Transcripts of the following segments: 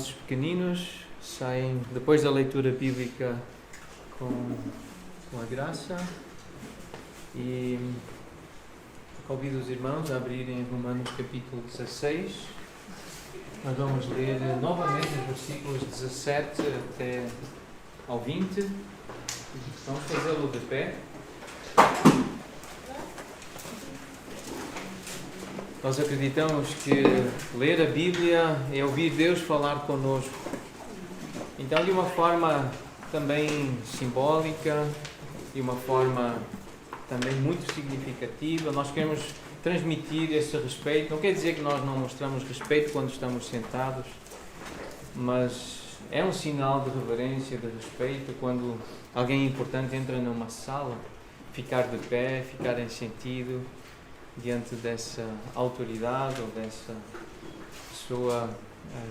nossos pequeninos saem depois da leitura bíblica com a graça e convido os irmãos a abrirem Romanos capítulo 16. Nós vamos ler novamente os versículos 17 até ao 20. Vamos fazê-lo de pé. Nós acreditamos que ler a Bíblia é ouvir Deus falar connosco. Então, de uma forma também simbólica, de uma forma também muito significativa, nós queremos transmitir esse respeito. Não quer dizer que nós não mostramos respeito quando estamos sentados, mas é um sinal de reverência, de respeito, quando alguém importante entra numa sala, ficar de pé, ficar em sentido diante dessa autoridade ou dessa pessoa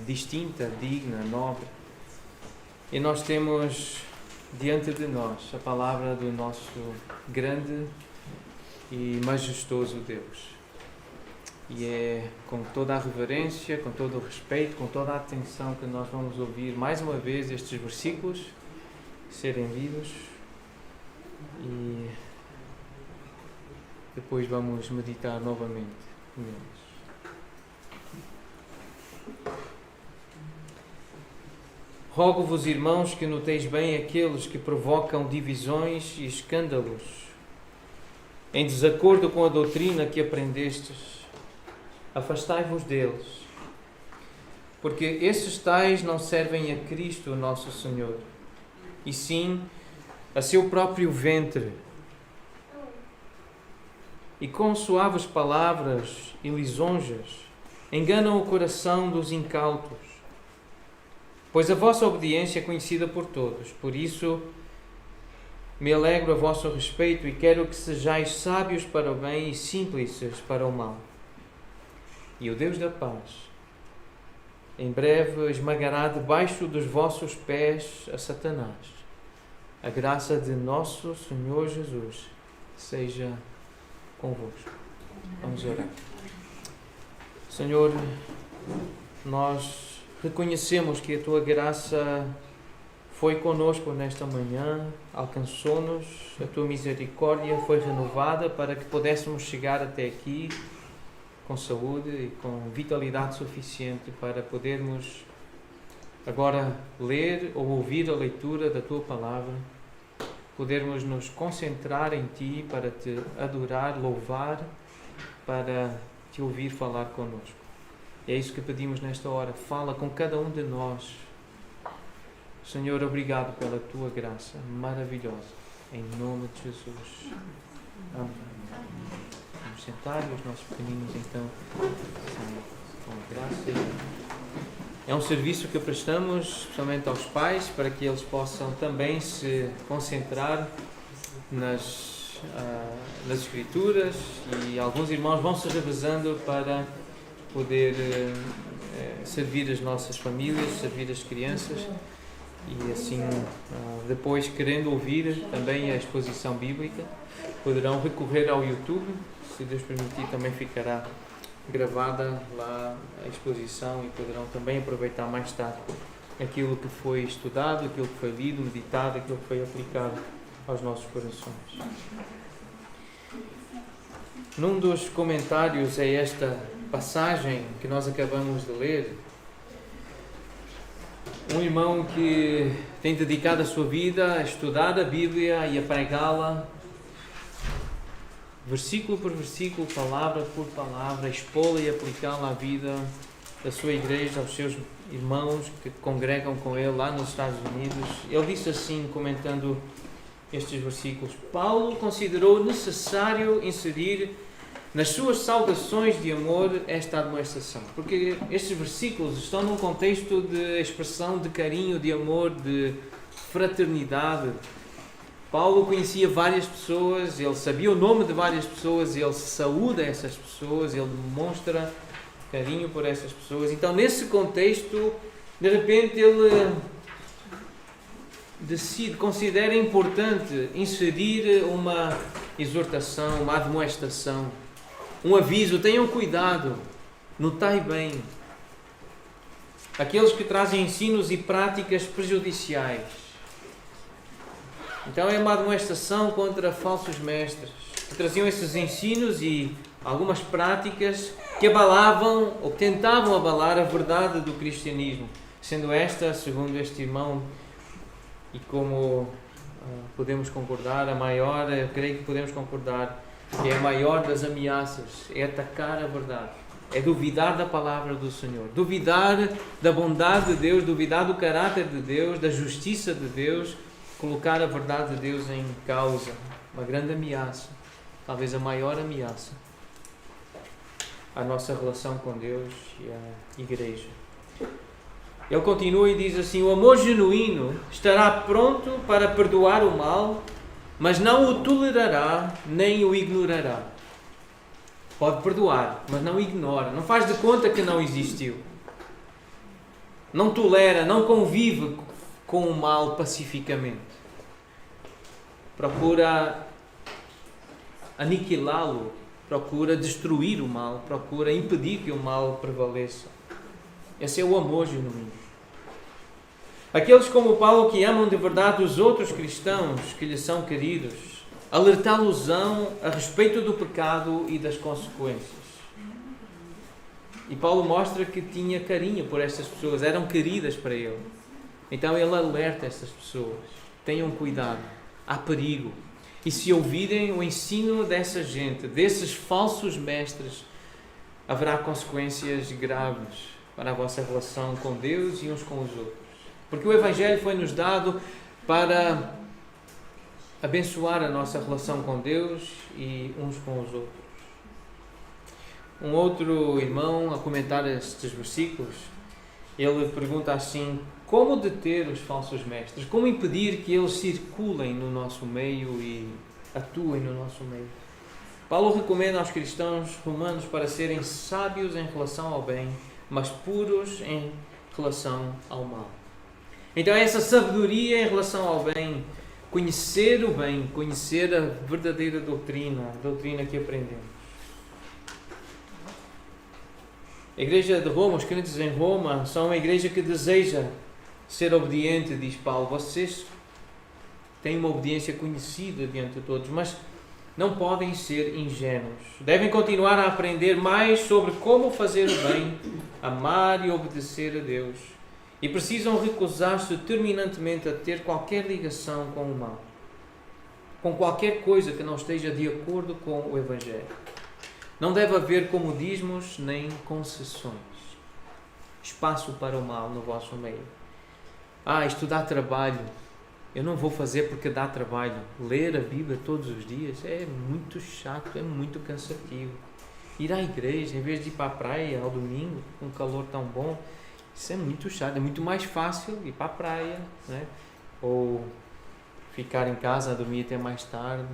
distinta, digna, nobre. E nós temos diante de nós a palavra do nosso grande e majestoso Deus. E é com toda a reverência, com todo o respeito, com toda a atenção que nós vamos ouvir mais uma vez estes versículos serem lidos e depois vamos meditar novamente neles. Rogo-vos, irmãos, que noteis bem aqueles que provocam divisões e escândalos, em desacordo com a doutrina que aprendestes. Afastai-vos deles, porque esses tais não servem a Cristo, nosso Senhor, e sim a seu próprio ventre. E com suaves palavras e lisonjas enganam o coração dos incautos. Pois a vossa obediência é conhecida por todos. Por isso me alegro a vosso respeito e quero que sejais sábios para o bem e simples para o mal. E o Deus da paz em breve esmagará debaixo dos vossos pés a Satanás. A graça de nosso Senhor Jesus seja convosco. Vamos orar. Senhor, nós reconhecemos que a Tua graça foi conosco nesta manhã, alcançou-nos, a Tua misericórdia foi renovada para que pudéssemos chegar até aqui com saúde e com vitalidade suficiente para podermos agora ler ou ouvir a leitura da Tua palavra, podermos nos concentrar em Ti para Te adorar, louvar, para Te ouvir falar connosco. É isso que pedimos nesta hora. Fala com cada um de nós. Senhor, obrigado pela Tua graça maravilhosa. Em nome de Jesus. Amém. Vamos sentar e os nossos pequeninos então saem com a graça. É um serviço que prestamos especialmente aos pais para que eles possam também se concentrar nas Escrituras, e alguns irmãos vão se revezando para poder servir as nossas famílias, servir as crianças e assim depois, querendo ouvir também a exposição bíblica, poderão recorrer ao YouTube. Se Deus permitir, também ficará gravada lá a exposição e poderão também aproveitar mais tarde aquilo que foi estudado, aquilo que foi lido, meditado, aquilo que foi aplicado aos nossos corações. Num dos comentários a esta passagem que nós acabamos de ler, um irmão que tem dedicado a sua vida a estudar a Bíblia e a pregá-la versículo por versículo, palavra por palavra, expô-la e aplicá-la à vida da sua igreja, aos seus irmãos que congregam com ele lá nos Estados Unidos. Ele disse assim, comentando estes versículos: Paulo considerou necessário inserir nas suas saudações de amor esta admoestação, porque estes versículos estão num contexto de expressão de carinho, de amor, de fraternidade. Paulo conhecia várias pessoas, ele sabia o nome de várias pessoas, ele saúda essas pessoas, ele demonstra carinho por essas pessoas. Então, nesse contexto, de repente, ele considera importante inserir uma exortação, uma admoestação, um aviso: tenham cuidado, notai bem. aqueles que trazem ensinos e práticas prejudiciais. Então é uma admoestação contra falsos mestres, que traziam esses ensinos e algumas práticas que abalavam ou tentavam abalar a verdade do cristianismo, sendo esta, segundo este irmão, e como podemos concordar, a maior, eu creio que podemos concordar, que é a maior das ameaças, é atacar a verdade, é duvidar da palavra do Senhor, duvidar da bondade de Deus, duvidar do caráter de Deus, da justiça de Deus, colocar a verdade de Deus em causa. Uma grande ameaça, talvez a maior ameaça à nossa relação com Deus e à Igreja. Ele continua e diz assim: o amor genuíno estará pronto para perdoar o mal, mas não o tolerará nem o ignorará. Pode perdoar, mas não ignora, não faz de conta que não existiu. Não tolera, não convive com o mal pacificamente. Procura aniquilá-lo, procura destruir o mal, procura impedir que o mal prevaleça. Esse é o amor genuíno. Aqueles como Paulo que amam de verdade os outros cristãos que lhes são queridos, alertá-los-ão a respeito do pecado e das consequências. E Paulo mostra que tinha carinho por estas pessoas, eram queridas para ele. Então ele alerta estas pessoas: tenham cuidado, há perigo. E se ouvirem o ensino dessa gente, desses falsos mestres, haverá consequências graves para a vossa relação com Deus e uns com os outros. Porque o Evangelho foi-nos dado para abençoar a nossa relação com Deus e uns com os outros. Um outro irmão, a comentar estes versículos, ele pergunta assim: como deter os falsos mestres? Como impedir que eles circulem no nosso meio e atuem no nosso meio? Paulo recomenda aos cristãos romanos para serem sábios em relação ao bem, mas puros em relação ao mal. Então essa sabedoria em relação ao bem, conhecer o bem, conhecer a verdadeira doutrina, a doutrina que aprendemos. A igreja de Roma, os crentes em Roma, são uma igreja que deseja ser obediente, diz Paulo. Vocês têm uma obediência conhecida diante de todos, mas não podem ser ingênuos. Devem continuar a aprender mais sobre como fazer o bem, amar e obedecer a Deus. E precisam recusar-se terminantemente a ter qualquer ligação com o mal, com qualquer coisa que não esteja de acordo com o Evangelho. Não deve haver comodismos nem concessões. Espaço para o mal no vosso meio. Isto dá trabalho. Eu não vou fazer porque dá trabalho. Ler a Bíblia todos os dias é muito chato, é muito cansativo. Ir à igreja, em vez de ir para a praia ao domingo, com um calor tão bom, isso é muito chato. É muito mais fácil ir para a praia, né? Ou ficar em casa a dormir até mais tarde.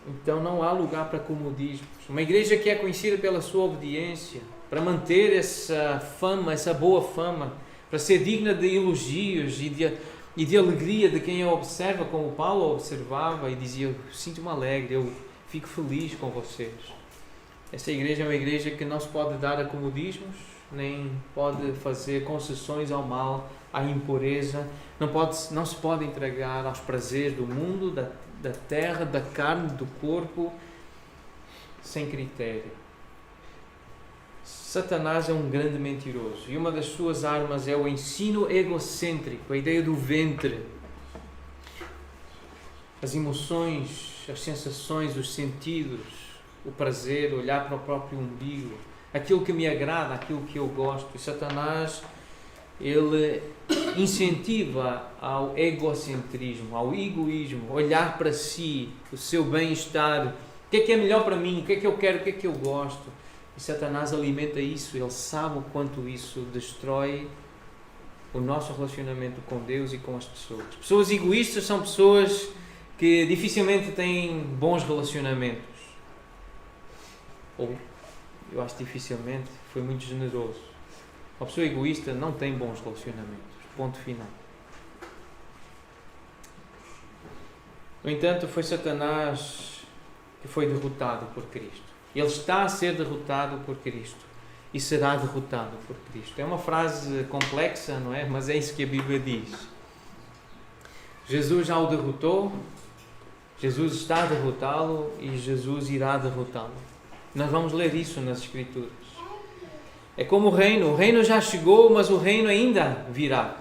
Então não há lugar para comodismos. Uma igreja que é conhecida pela sua obediência, para manter essa fama, essa boa fama, para ser digna de elogios e de alegria de quem a observa, como Paulo observava e dizia: eu sinto-me alegre, eu fico feliz com vocês. Essa igreja é uma igreja que não se pode dar a comodismos, nem pode fazer concessões ao mal, à impureza, não se pode entregar aos prazeres do mundo, da terra, da carne, do corpo, sem critério. Satanás é um grande mentiroso e uma das suas armas é o ensino egocêntrico, a ideia do ventre. As emoções, as sensações, os sentidos, o prazer, olhar para o próprio umbigo, aquilo que me agrada, aquilo que eu gosto. E Satanás, ele incentiva ao egocentrismo, ao egoísmo, olhar para si, o seu bem-estar, o que é melhor para mim, o que é que eu quero, o que é que eu gosto. E Satanás alimenta isso, ele sabe o quanto isso destrói o nosso relacionamento com Deus e com as pessoas. Pessoas egoístas são pessoas que dificilmente têm bons relacionamentos. Ou, eu acho dificilmente, foi muito generoso. Uma pessoa egoísta não tem bons relacionamentos. Ponto final. No entanto, foi Satanás que foi derrotado por Cristo. Ele está a ser derrotado por Cristo. e será derrotado por Cristo. É uma frase complexa, não é? Mas é isso que a Bíblia diz. Jesus já o derrotou, Jesus está a derrotá-lo e Jesus irá derrotá-lo. Nós vamos ler isso nas Escrituras. É como o reino já chegou, mas o reino ainda virá.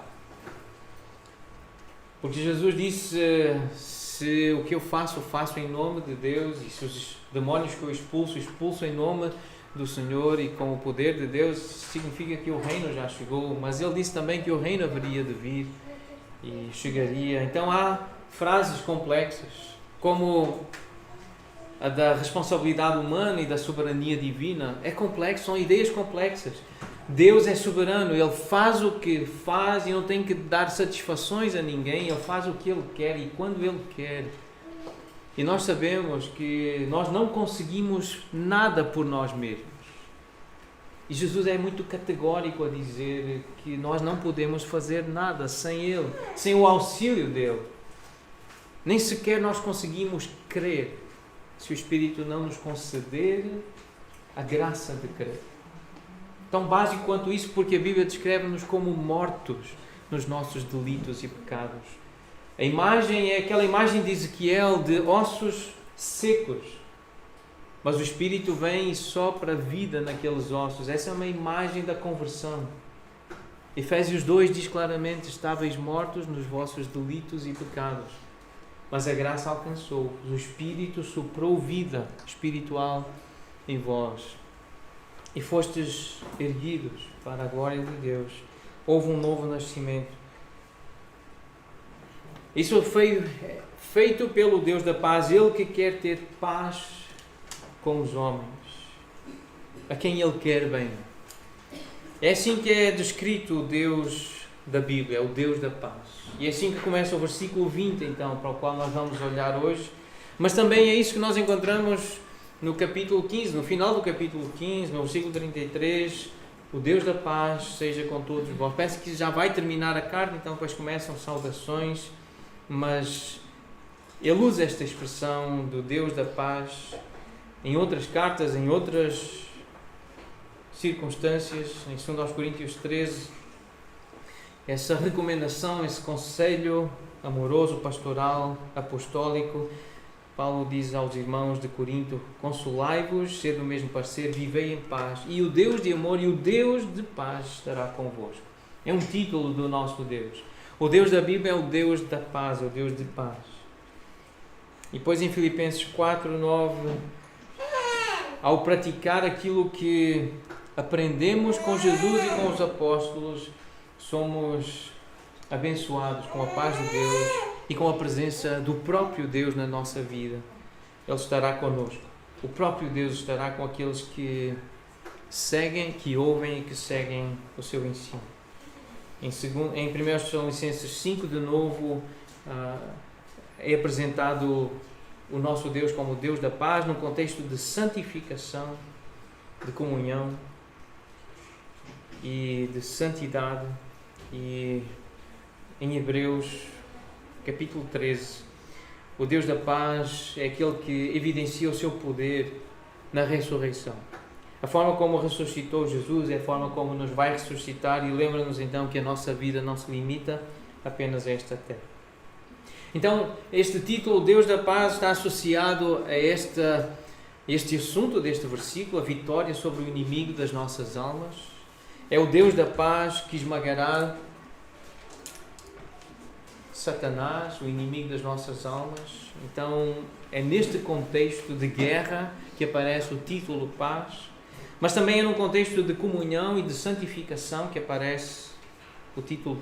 Porque Jesus disse, se o que eu faço em nome de Deus, e se os demónios que eu expulso em nome do Senhor e com o poder de Deus, significa que o reino já chegou. Mas Ele disse também que o reino haveria de vir e chegaria. Então há frases complexas, como a da responsabilidade humana e da soberania divina. É complexo, são ideias complexas. Deus é soberano, Ele faz o que faz e não tem que dar satisfações a ninguém. Ele faz o que Ele quer e quando Ele quer. E nós sabemos que nós não conseguimos nada por nós mesmos. E Jesus é muito categórico a dizer que nós não podemos fazer nada sem Ele, sem o auxílio dEle. Nem sequer nós conseguimos crer se o Espírito não nos conceder a graça de crer. Tão básico quanto isso, porque a Bíblia descreve-nos como mortos nos nossos delitos e pecados. A imagem é aquela imagem de Ezequiel de ossos secos. Mas o Espírito vem e sopra vida naqueles ossos. Essa é uma imagem da conversão. Efésios 2 diz claramente: estáveis mortos nos vossos delitos e pecados, mas a graça alcançou-vos. O Espírito soprou vida espiritual em vós. E fostes erguidos para a glória de Deus. Houve um novo nascimento. Isso foi feito pelo Deus da paz. Ele que quer ter paz com os homens, a quem Ele quer bem. É assim que é descrito o Deus da Bíblia, o Deus da paz. E é assim que começa o versículo 20, então, para o qual nós vamos olhar hoje. Mas também é isso que nós encontramos no capítulo 15, no final do capítulo 15, no versículo 33, o Deus da paz seja com todos vós. Parece que já vai terminar a carta, então depois começam saudações, mas ele usa esta expressão do Deus da paz em outras cartas, em outras circunstâncias. Em 2 Coríntios 13, essa recomendação, esse conselho amoroso, pastoral, apostólico, Paulo diz aos irmãos de Corinto: consolai-vos, sede do mesmo parecer, vivei em paz, e o Deus de amor e o Deus de paz estará convosco. É um título do nosso Deus. O Deus da Bíblia é o Deus da paz, é o Deus de paz. E depois em Filipenses 4:9, ao praticar aquilo que aprendemos com Jesus e com os apóstolos, somos abençoados com a paz de Deus e com a presença do próprio Deus na nossa vida. Ele estará connosco. O próprio Deus estará com aqueles que seguem, que ouvem e que seguem o seu ensino. Em 1 Tessalonicenses 5, de novo, é apresentado o nosso Deus como o Deus da paz, num contexto de santificação, de comunhão e de santidade. E em Hebreus capítulo 13, o Deus da paz é aquele que evidencia o seu poder na ressurreição. A forma como ressuscitou Jesus é a forma como nos vai ressuscitar, e lembra-nos então que a nossa vida não se limita apenas a esta terra. Então, este título, Deus da paz, está associado a este assunto deste versículo, a vitória sobre o inimigo das nossas almas. É o Deus da paz que esmagará Satanás, o inimigo das nossas almas. Então, é neste contexto de guerra que aparece o título paz, mas também é num contexto de comunhão e de santificação que aparece o título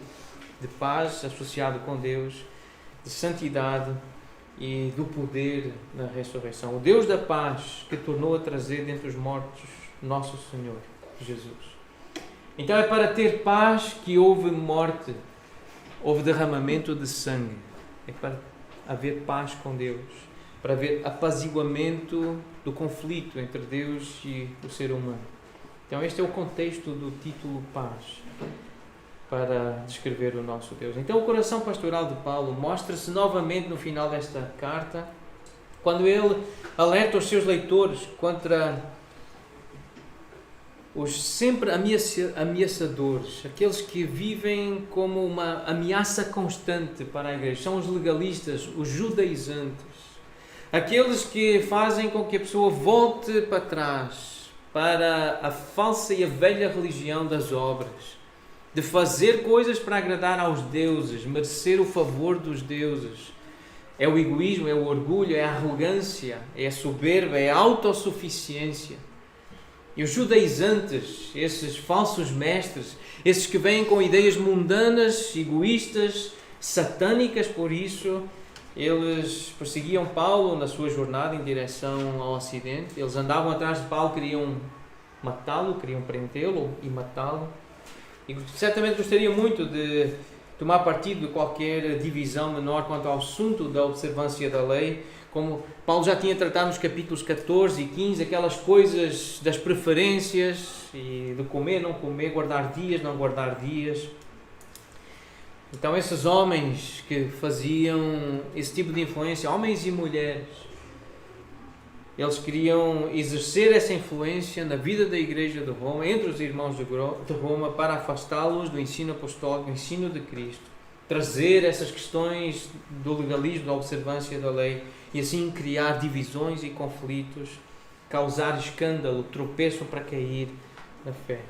de paz, associado com Deus, de santidade e do poder na ressurreição. O Deus da paz que tornou a trazer dentre os mortos nosso Senhor Jesus. Então é para ter paz que houve morte, houve derramamento de sangue. É para haver paz com Deus, para haver apaziguamento do conflito entre Deus e o ser humano. Então este é o contexto do título paz, para descrever o nosso Deus. Então o coração pastoral de Paulo mostra-se novamente no final desta carta, quando ele alerta os seus leitores contra os sempre ameaçadores, aqueles que vivem como uma ameaça constante para a igreja, são os legalistas, os judaizantes, aqueles que fazem com que a pessoa volte para trás, para a falsa e a velha religião das obras, de fazer coisas para agradar aos deuses, merecer o favor dos deuses. É o egoísmo, é o orgulho, é a arrogância, é a soberba, é a autossuficiência. E os judaizantes, esses falsos mestres, esses que vêm com ideias mundanas, egoístas, satânicas, por isso, eles perseguiam Paulo na sua jornada em direção ao Ocidente. Eles andavam atrás de Paulo, queriam matá-lo, queriam prendê-lo e matá-lo. E certamente gostariam muito de tomar partido de qualquer divisão menor quanto ao assunto da observância da lei, como Paulo já tinha tratado nos capítulos 14 e 15, aquelas coisas das preferências e de comer, não comer, guardar dias, não guardar dias. Então esses homens que faziam esse tipo de influência, homens e mulheres, eles queriam exercer essa influência na vida da Igreja de Roma, entre os irmãos de Roma, para afastá-los do ensino apostólico, do ensino de Cristo, trazer essas questões do legalismo, da observância da lei, e assim criar divisões e conflitos, causar escândalo, tropeço para cair na fé.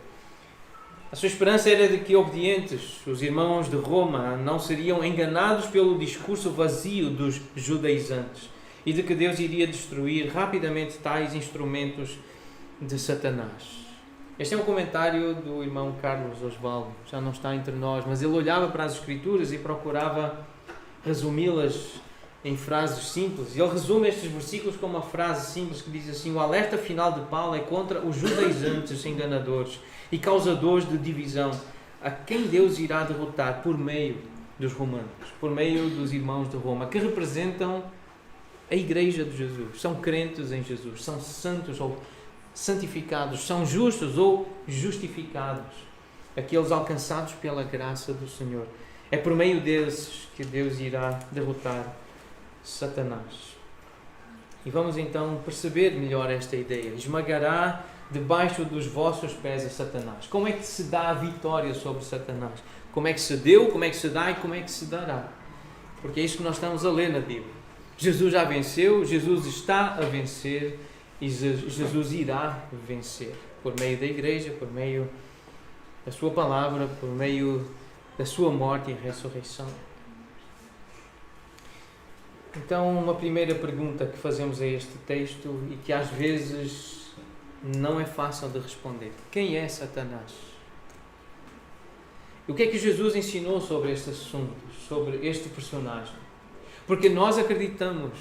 A sua esperança era de que obedientes, os irmãos de Roma, não seriam enganados pelo discurso vazio dos judaizantes e de que Deus iria destruir rapidamente tais instrumentos de Satanás. Este é um comentário do irmão Carlos Osvaldo, já não está entre nós, mas ele olhava para as Escrituras e procurava resumi-las em frases simples. E ele resume estes versículos com uma frase simples que diz assim: o alerta final de Paulo é contra os judaizantes enganadores e causadores de divisão, a quem Deus irá derrotar por meio dos romanos, por meio dos irmãos de Roma, que representam a Igreja de Jesus, são crentes em Jesus, são santos ou santificados, são justos ou justificados, aqueles alcançados pela graça do Senhor. É por meio desses que Deus irá derrotar Satanás. E vamos então perceber melhor esta ideia. Esmagará debaixo dos vossos pés a Satanás. Como é que se dá a vitória sobre Satanás? Como é que se deu, como é que se dá e como é que se dará? Porque é isso que nós estamos a ler na Bíblia. Jesus já venceu, Jesus está a vencer e Jesus irá vencer por meio da Igreja, por meio da sua palavra, por meio da sua morte e ressurreição. Então, uma primeira pergunta que fazemos a este texto e que às vezes não é fácil de responder: quem é Satanás? E o que é que Jesus ensinou sobre este assunto, sobre este personagem? Porque nós acreditamos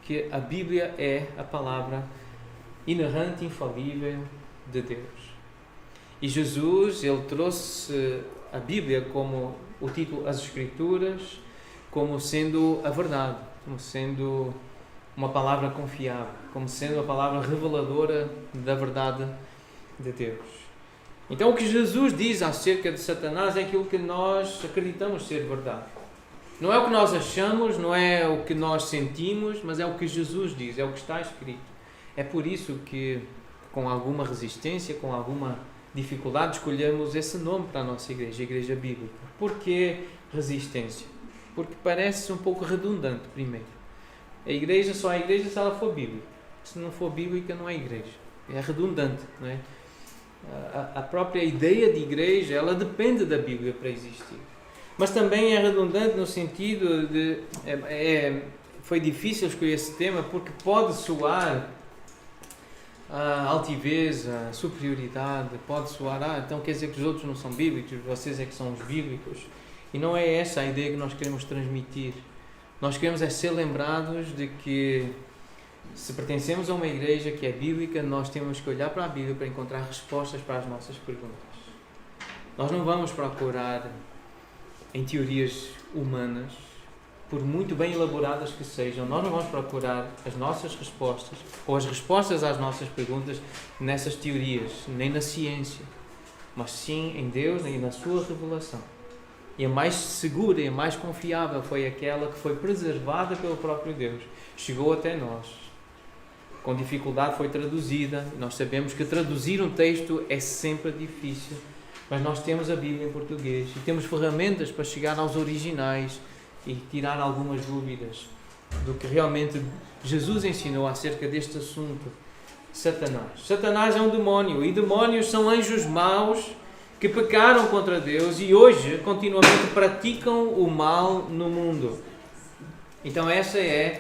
que a Bíblia é a palavra inerrante, infalível de Deus. E Jesus, ele trouxe a Bíblia como o título, as Escrituras, como sendo a verdade, como sendo uma palavra confiável, como sendo a palavra reveladora da verdade de Deus. Então o que Jesus diz acerca de Satanás é aquilo que nós acreditamos ser verdade. Não é o que nós achamos, não é o que nós sentimos, mas é o que Jesus diz, é o que está escrito. É por isso que, com alguma resistência, com alguma dificuldade, escolhemos esse nome para a nossa igreja, a Igreja Bíblica. Por que resistência? Porque parece um pouco redundante, primeiro. A igreja só é igreja se ela for bíblica. Se não for bíblica, não é igreja. É redundante, não é? A própria ideia de igreja, ela depende da Bíblia para existir. Mas também é redundante no sentido de... foi difícil escolher esse tema porque pode soar a altivez, a superioridade, pode soar, então quer dizer que os outros não são bíblicos, vocês é que são os bíblicos. E não é essa a ideia que nós queremos transmitir. Nós queremos é ser lembrados de que se pertencemos a uma igreja que é bíblica, nós temos que olhar para a Bíblia para encontrar respostas para as nossas perguntas. Nós não vamos procurar em teorias humanas, por muito bem elaboradas que sejam, nós não vamos procurar as nossas respostas ou as respostas às nossas perguntas nessas teorias, nem na ciência, mas sim em Deus e na sua revelação. E a mais segura e a mais confiável foi aquela que foi preservada pelo próprio Deus, chegou até nós. com dificuldade foi traduzida. Nós sabemos que traduzir um texto é sempre difícil, mas nós temos a Bíblia em português e temos ferramentas para chegar aos originais e tirar algumas dúvidas do que realmente Jesus ensinou acerca deste assunto. Satanás é um demónio, e demónios são anjos maus que pecaram contra Deus e hoje continuamente praticam o mal no mundo. Então essa é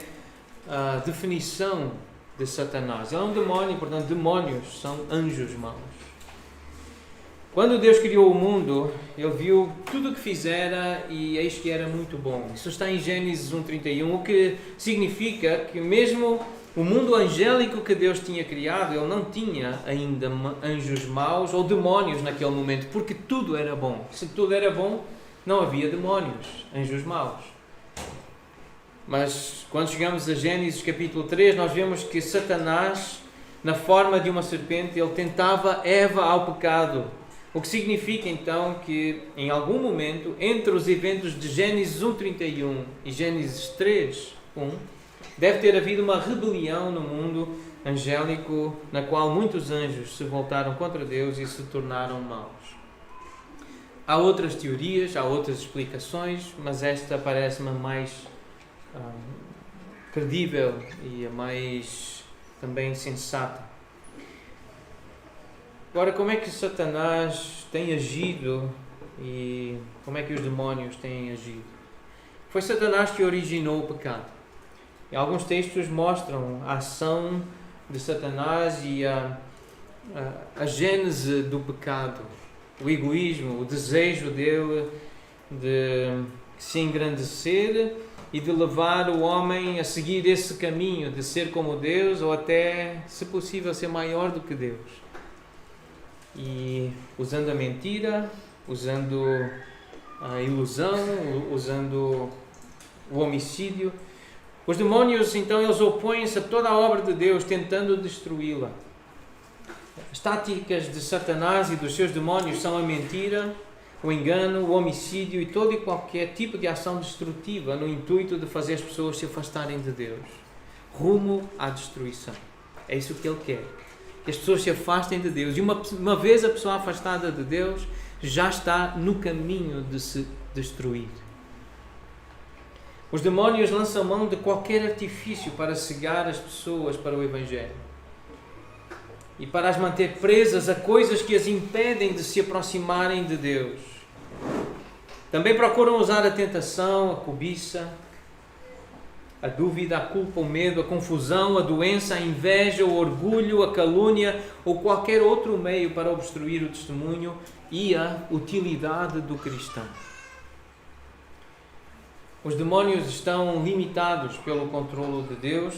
a definição de Satanás. Ele é um demónio, portanto demónios são anjos maus. Quando Deus criou o mundo, Ele viu tudo o que fizera e eis que era muito bom. Isso está em Gênesis 1:31, o que significa que mesmo o mundo angélico que Deus tinha criado, Ele não tinha ainda anjos maus ou demónios naquele momento, porque tudo era bom. Se tudo era bom, não havia demónios, anjos maus. Mas quando chegamos a Gênesis capítulo 3, nós vemos que Satanás, na forma de uma serpente, ele tentava Eva ao pecado. O que significa então que em algum momento, entre os eventos de Gênesis 1:31 e Gênesis 3:1, deve ter havido uma rebelião no mundo angélico, na qual muitos anjos se voltaram contra Deus e se tornaram maus. Há outras teorias, há outras explicações, mas esta parece-me mais credível e a mais também sensata. Agora, como é que Satanás tem agido e como é que os demónios têm agido? Foi Satanás que originou o pecado. E alguns textos mostram a ação de Satanás e a gênese do pecado, o egoísmo, o desejo dele de se engrandecer e de levar o homem a seguir esse caminho de ser como Deus ou até, se possível, ser maior do que Deus. E usando a mentira, usando a ilusão, usando o homicídio, os demónios, então, eles opõem-se a toda a obra de Deus, tentando destruí-la. As táticas de Satanás e dos seus demónios são a mentira, o engano, o homicídio e todo e qualquer tipo de ação destrutiva no intuito de fazer as pessoas se afastarem de Deus, rumo à destruição. É isso que ele quer. Que as pessoas se afastem de Deus. E uma vez a pessoa afastada de Deus, já está no caminho de se destruir. Os demónios lançam mão de qualquer artifício para cegar as pessoas para o Evangelho e para as manter presas a coisas que as impedem de se aproximarem de Deus. Também procuram usar a tentação, a cobiça, a dúvida, a culpa, o medo, a confusão, a doença, a inveja, o orgulho, a calúnia ou qualquer outro meio para obstruir o testemunho e a utilidade do cristão. Os demónios estão limitados pelo controlo de Deus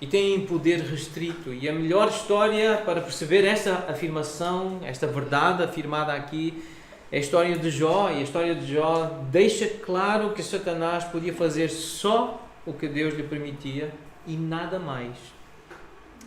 e têm poder restrito. E a melhor história para perceber esta afirmação, esta verdade afirmada aqui, é a história de Jó. E a história de Jó deixa claro que Satanás podia fazer só o que Deus lhe permitia e nada mais.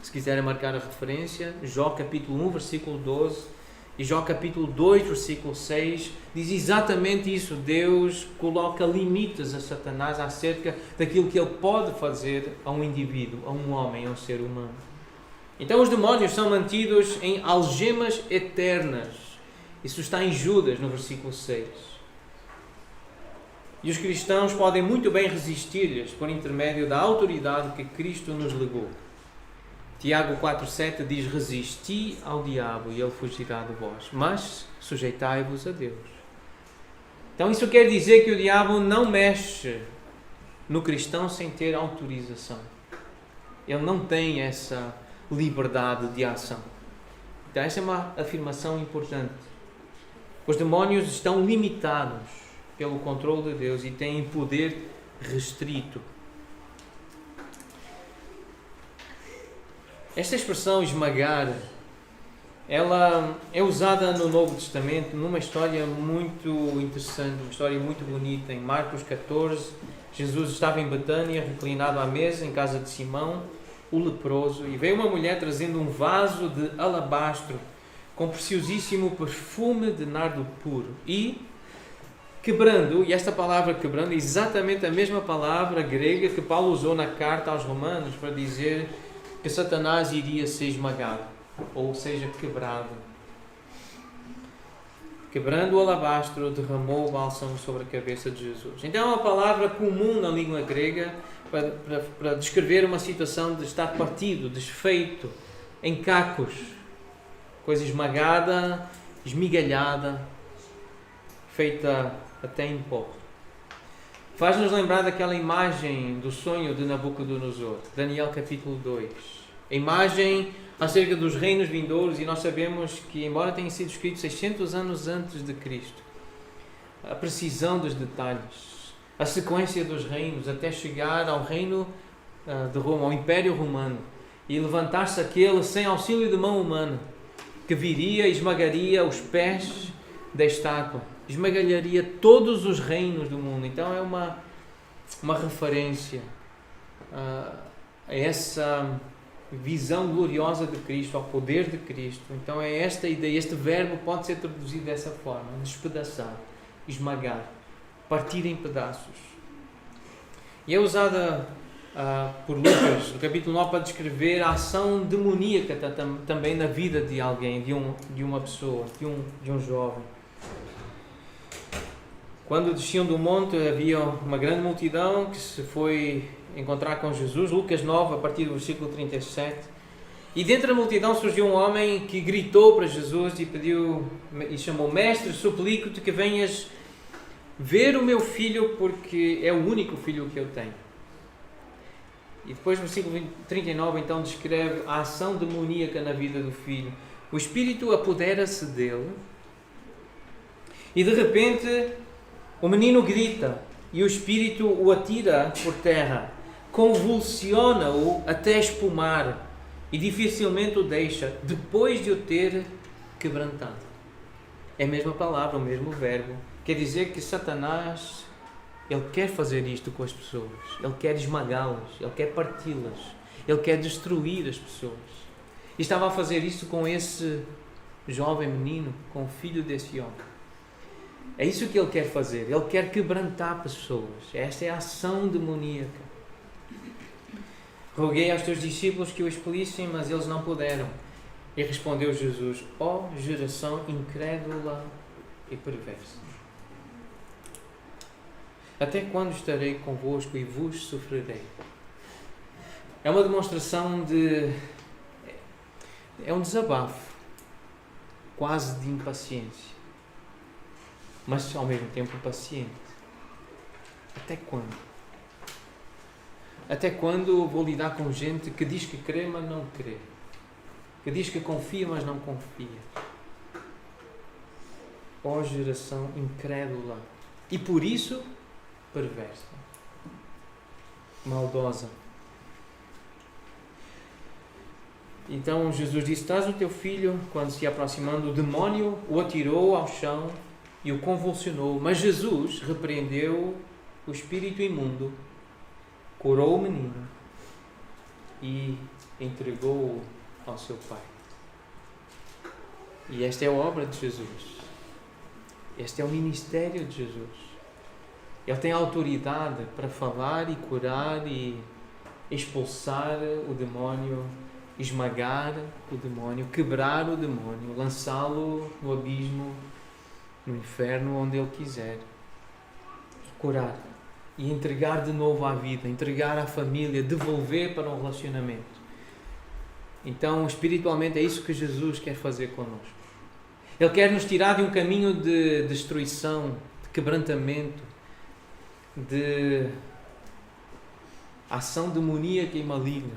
Se quiserem marcar a referência, Jó capítulo 1, versículo 12 e Jó capítulo 2, versículo 6, diz exatamente isso. Deus coloca limites a Satanás acerca daquilo que ele pode fazer a um indivíduo, a um homem, a um ser humano. Então os demónios são mantidos em algemas eternas. Isso está em Judas, no versículo 6. E os cristãos podem muito bem resistir-lhes por intermédio da autoridade que Cristo nos legou. Tiago 4,7 diz: resisti ao diabo e ele fugirá de vós, mas sujeitai-vos a Deus. Então isso quer dizer que o diabo não mexe no cristão sem ter autorização. Ele não tem essa liberdade de ação. Então essa é uma afirmação importante. Os demónios estão limitados pelo controle de Deus e têm poder restrito. Esta expressão esmagar, ela é usada no Novo Testamento numa história muito interessante, uma história muito bonita. Em Marcos 14, Jesus estava em Betânia, reclinado à mesa, em casa de Simão, o leproso, e veio uma mulher trazendo um vaso de alabastro com preciosíssimo perfume de nardo puro e quebrando, e esta palavra quebrando é exatamente a mesma palavra grega que Paulo usou na carta aos Romanos para dizer que Satanás iria ser esmagado, ou seja, quebrado. Quebrando o alabastro, derramou o bálsamo sobre a cabeça de Jesus. Então é uma palavra comum na língua grega para descrever uma situação de estar partido, desfeito, em cacos, coisa esmagada, esmigalhada, feita até em pó. Faz-nos lembrar daquela imagem do sonho de Nabucodonosor, Daniel capítulo 2. A imagem acerca dos reinos vindouros, e nós sabemos que, embora tenha sido escrito 600 anos antes de Cristo, a precisão dos detalhes, a sequência dos reinos, até chegar ao reino de Roma, ao Império Romano, e levantar-se aquele sem auxílio de mão humana, que viria e esmagaria os pés da estátua, esmagaria todos os reinos do mundo. Então é uma referência a essa visão gloriosa de Cristo, ao poder de Cristo. Então é esta ideia, este verbo pode ser traduzido dessa forma: despedaçar, esmagar, partir em pedaços. E é usada por Lucas, no capítulo 9, para descrever a ação demoníaca também na vida de alguém, de uma pessoa, de um jovem. Quando desciam do monte, havia uma grande multidão que se foi encontrar com Jesus. Lucas 9, a partir do versículo 37. E dentre a multidão surgiu um homem que gritou para Jesus e pediu, e chamou: Mestre, suplico-te que venhas ver o meu filho, porque é o único filho que eu tenho. E depois, no versículo 39, então, descreve a ação demoníaca na vida do filho. O espírito apodera-se dele e, de repente, o menino grita e o espírito o atira por terra, convulsiona-o até espumar e dificilmente o deixa, depois de o ter quebrantado. É a mesma palavra, o mesmo verbo. Quer dizer que Satanás, ele quer fazer isto com as pessoas. Ele quer esmagá-las, ele quer parti-las, ele quer destruir as pessoas. E estava a fazer isso com esse jovem menino, com o filho desse homem. É isso que ele quer fazer. Ele quer quebrantar pessoas. Esta é a ação demoníaca. Roguei aos teus discípulos que o expelissem, mas eles não puderam. E respondeu Jesus: ó geração incrédula e perversa, até quando estarei convosco e vos sofrerei? É uma demonstração é um desabafo, quase de impaciência, mas ao mesmo tempo paciente. Até quando? Até quando vou lidar com gente que diz que crê, mas não crê? Que diz que confia, mas não confia? Ó geração incrédula e por isso perversa, maldosa. Então Jesus disse: traz o teu filho. Quando se aproximando, o demónio o atirou ao chão e o convulsionou. Mas Jesus repreendeu o espírito imundo, curou o menino e entregou-o ao seu pai. E esta é a obra de Jesus. Este é o ministério de Jesus. Ele tem autoridade para falar e curar e expulsar o demónio, esmagar o demónio, quebrar o demónio, lançá-lo no abismo, no inferno, onde ele quiser. E curar. E entregar de novo à vida, entregar à família, devolver para um relacionamento. Então, espiritualmente, é isso que Jesus quer fazer connosco. Ele quer nos tirar de um caminho de destruição, de quebrantamento, de ação demoníaca e maligna.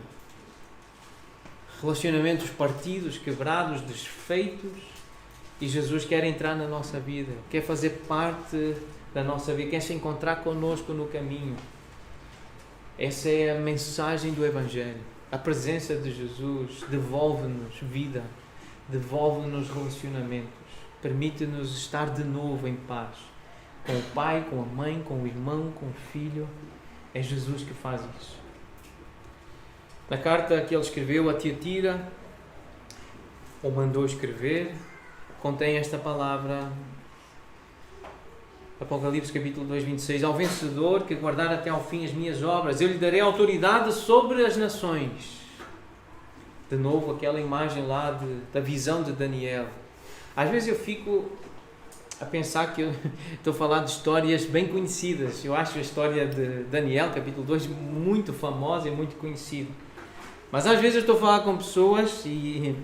Relacionamentos partidos, quebrados, desfeitos. E Jesus quer entrar na nossa vida, quer fazer parte da nossa vida, quer se encontrar connosco no caminho. Essa é a mensagem do Evangelho. A presença de Jesus devolve-nos vida, devolve-nos relacionamentos, permite-nos estar de novo em paz, com o pai, com a mãe, com o irmão, com o filho. É Jesus que faz isso. Na carta que ele escreveu a Tiatira, ou mandou escrever, contém esta palavra, Apocalipse capítulo 2, 26. Ao vencedor que guardar até ao fim as minhas obras, eu lhe darei autoridade sobre as nações. de novo aquela imagem lá da visão de Daniel. Às vezes eu fico a pensar que eu estou a falar de histórias bem conhecidas. Eu acho a história de Daniel, capítulo 2, muito famosa e muito conhecida. Mas às vezes eu estou a falar com pessoas e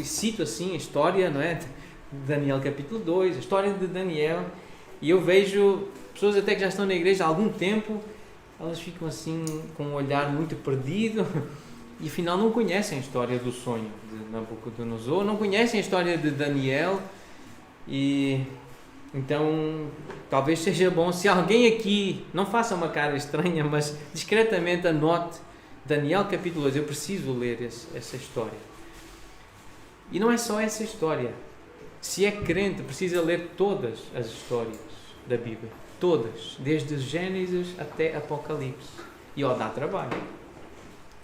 cito assim a história, não é? De Daniel capítulo 2, a história de Daniel, e eu vejo pessoas até que já estão na igreja há algum tempo, elas ficam assim com um olhar muito perdido e afinal não conhecem a história do sonho de Nabucodonosor, não conhecem a história de Daniel. E então talvez seja bom se alguém aqui, não faça uma cara estranha, mas discretamente anote Daniel capítulo 2. Eu preciso ler essa história. E não é só essa história. Se é crente, precisa ler todas as histórias da Bíblia. Todas. Desde Gênesis até Apocalipse. E dá trabalho.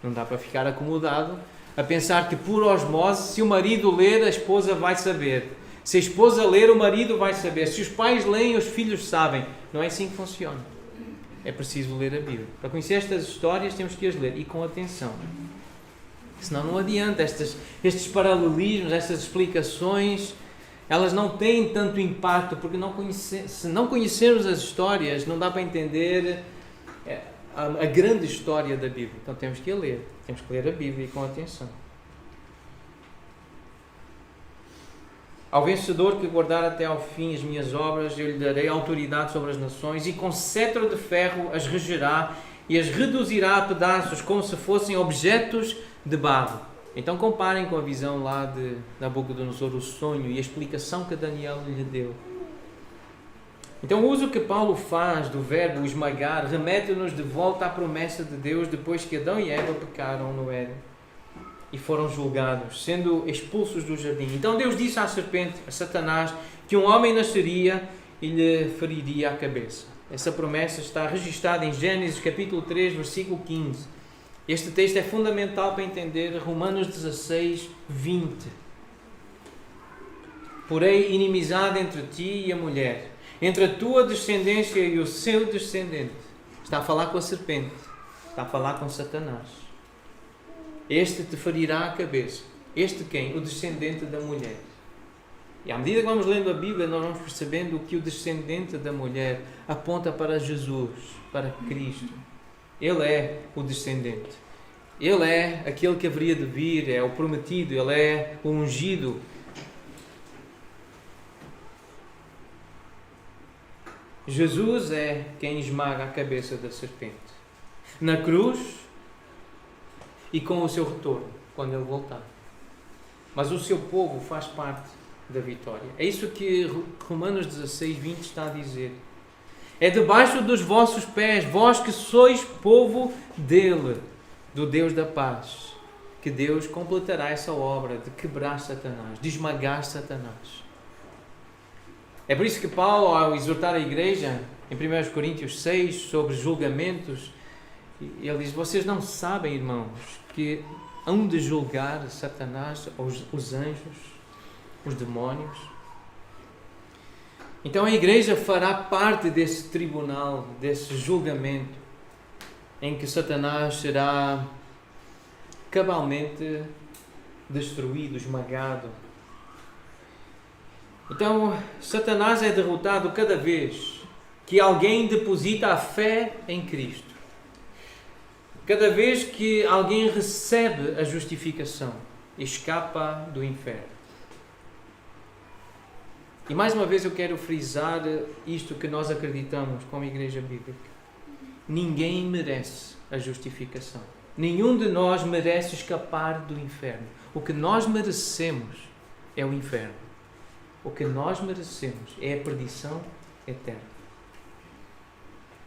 Não dá para ficar acomodado a pensar que por osmose, se o marido ler, a esposa vai saber. Se a esposa ler, o marido vai saber. Se os pais leem, os filhos sabem. Não é assim que funciona. É preciso ler a Bíblia. Para conhecer estas histórias, temos que as ler. E com atenção. Senão não adianta. Estes paralelismos, estas explicações, elas não têm tanto impacto. Porque se não conhecermos as histórias, não dá para entender a grande história da Bíblia. Então temos que a ler. Temos que ler a Bíblia e com atenção. Ao vencedor que guardar até ao fim as minhas obras, eu lhe darei autoridade sobre as nações, e com cetro de ferro as regerá e as reduzirá a pedaços, como se fossem objetos de barro. Então comparem com a visão lá de Nabucodonosor, o sonho e a explicação que Daniel lhe deu. Então o uso que Paulo faz do verbo esmagar remete-nos de volta à promessa de Deus depois que Adão e Eva pecaram no Éden e foram julgados, sendo expulsos do jardim. Então Deus disse à serpente, a Satanás, que um homem nasceria e lhe feriria a cabeça. Essa promessa está registada em Gênesis capítulo 3, versículo 15. Este texto é fundamental para entender Romanos 16, 20. Porém, inimizade entre ti e a mulher, entre a tua descendência e o seu descendente. Está a falar com a serpente, está a falar com Satanás. Este te ferirá a cabeça. Este quem? O descendente da mulher. E à medida que vamos lendo a Bíblia, nós vamos percebendo que o descendente da mulher aponta para Jesus, para Cristo. Ele é o descendente. Ele é aquele que haveria de vir, é o prometido, ele é o ungido. Jesus é quem esmaga a cabeça da serpente. Na cruz, e com o seu retorno, quando ele voltar. Mas o seu povo faz parte da vitória. É isso que Romanos 16, 20 está a dizer. É debaixo dos vossos pés, vós que sois povo dele, do Deus da paz, que Deus completará essa obra de quebrar Satanás, de esmagar Satanás. É por isso que Paulo, ao exortar a igreja, em 1 Coríntios 6, sobre julgamentos, ele diz, vocês não sabem, irmãos, que hão de julgar Satanás, os anjos, os demónios. Então a igreja fará parte desse tribunal, desse julgamento, em que Satanás será cabalmente destruído, esmagado. Então Satanás é derrotado cada vez que alguém deposita a fé em Cristo. Cada vez que alguém recebe a justificação, escapa do inferno. E mais uma vez eu quero frisar isto que nós acreditamos como Igreja Bíblica. Ninguém merece a justificação. Nenhum de nós merece escapar do inferno. O que nós merecemos é o inferno. O que nós merecemos é a perdição eterna.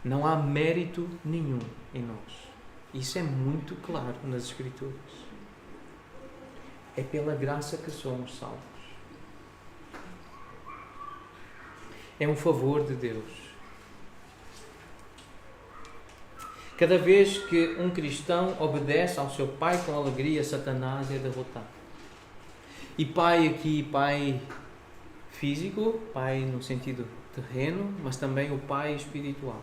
Não há mérito nenhum em nós. Isso é muito claro nas Escrituras. É pela graça que somos salvos. É um favor de Deus. Cada vez que um cristão obedece ao seu pai com alegria, Satanás é derrotado. E pai aqui, pai físico, pai no sentido terreno, mas também o pai espiritual.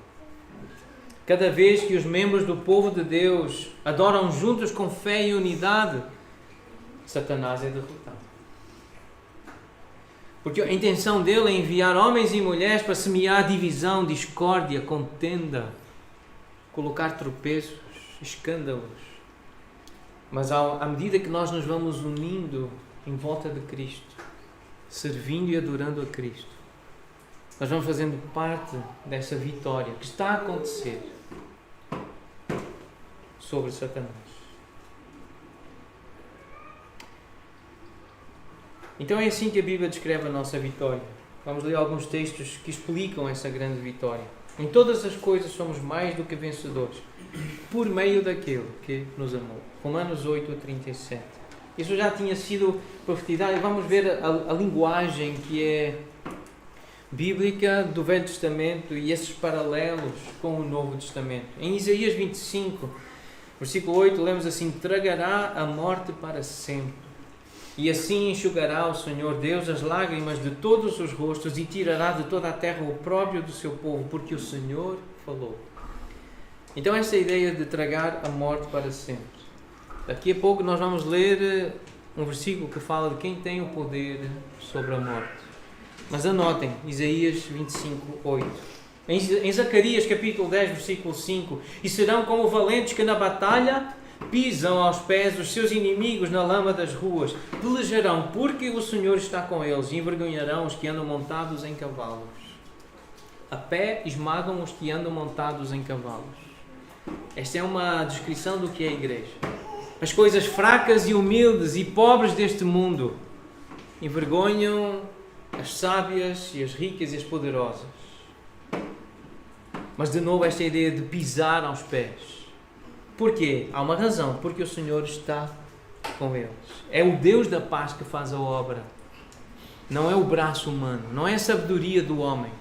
Cada vez que os membros do povo de Deus adoram juntos com fé e unidade, Satanás é derrotado. Porque a intenção dele é enviar homens e mulheres para semear divisão, discórdia, contenda, colocar tropeços, escândalos. Mas à medida que nós nos vamos unindo em volta de Cristo, servindo e adorando a Cristo, nós vamos fazendo parte dessa vitória que está a acontecer sobre Satanás. Então é assim que a Bíblia descreve a nossa vitória. Vamos ler alguns textos que explicam essa grande vitória. Em todas as coisas somos mais do que vencedores, por meio daquele que nos amou. Romanos 8:37. Isso já tinha sido profetizado. Vamos ver a linguagem que é bíblica do Velho Testamento e esses paralelos com o Novo Testamento. Em Isaías 25, versículo 8, lemos assim: tragará a morte para sempre. E assim enxugará o Senhor Deus as lágrimas de todos os rostos e tirará de toda a terra o opróbrio do seu povo, porque o Senhor falou. Então essa ideia de tragar a morte para sempre. Daqui a pouco nós vamos ler um versículo que fala de quem tem o poder sobre a morte. Mas anotem, Isaías 25:8. Em Zacarias capítulo 10, versículo 5: e serão como valentes que na batalha pisam aos pés os seus inimigos na lama das ruas. Pelejarão porque o Senhor está com eles e envergonharão os que andam montados em cavalos. A pé esmagam os que andam montados em cavalos. Esta é uma descrição do que é a igreja. As coisas fracas e humildes e pobres deste mundo envergonham as sábias e as ricas e as poderosas. Mas de novo esta ideia de pisar aos pés. Porquê? Há uma razão. Porque o Senhor está com eles. É o Deus da paz que faz a obra. Não é o braço humano. Não é a sabedoria do homem.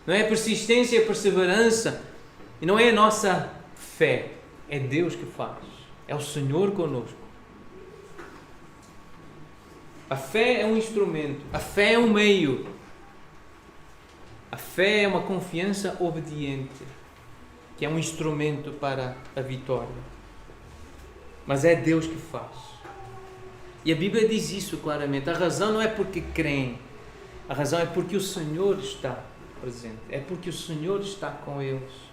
Não é a persistência e a perseverança. E não é a nossa fé. É Deus que faz. É o Senhor conosco. A fé é um instrumento. A fé é um meio. A fé é uma confiança obediente, que é um instrumento para a vitória. Mas é Deus que faz. E a Bíblia diz isso claramente. A razão não é porque creem. A razão é porque o Senhor está presente. É porque o Senhor está com eles.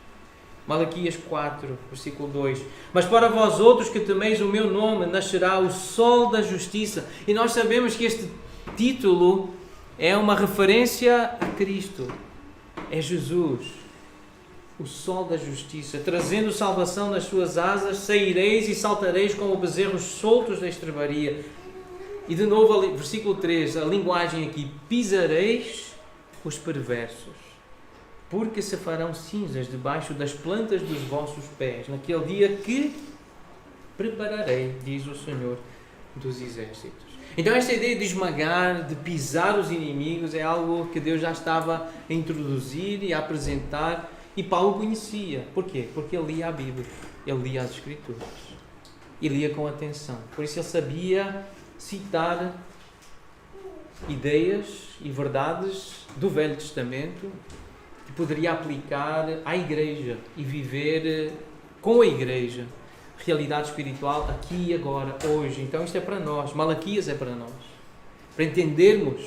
Malaquias 4, versículo 2. Mas para vós outros que temeis o meu nome, nascerá o sol da justiça. E nós sabemos que este título é uma referência a Cristo. É Jesus, o sol da justiça, trazendo salvação nas suas asas, saireis e saltareis como bezerros soltos da estrebaria. E de novo, versículo 3, a linguagem aqui: pisareis os perversos, porque se farão cinzas debaixo das plantas dos vossos pés, naquele dia que prepararei, diz o Senhor dos Exércitos. Então esta ideia de esmagar, de pisar os inimigos, é algo que Deus já estava a introduzir e a apresentar, e Paulo conhecia. Porquê? Porque ele lia a Bíblia, ele lia as Escrituras, e lia com atenção. Por isso ele sabia citar ideias e verdades do Velho Testamento que poderia aplicar à igreja e viver com a igreja realidade espiritual aqui e agora, hoje. Então isto é para nós. Malaquias é para nós, para entendermos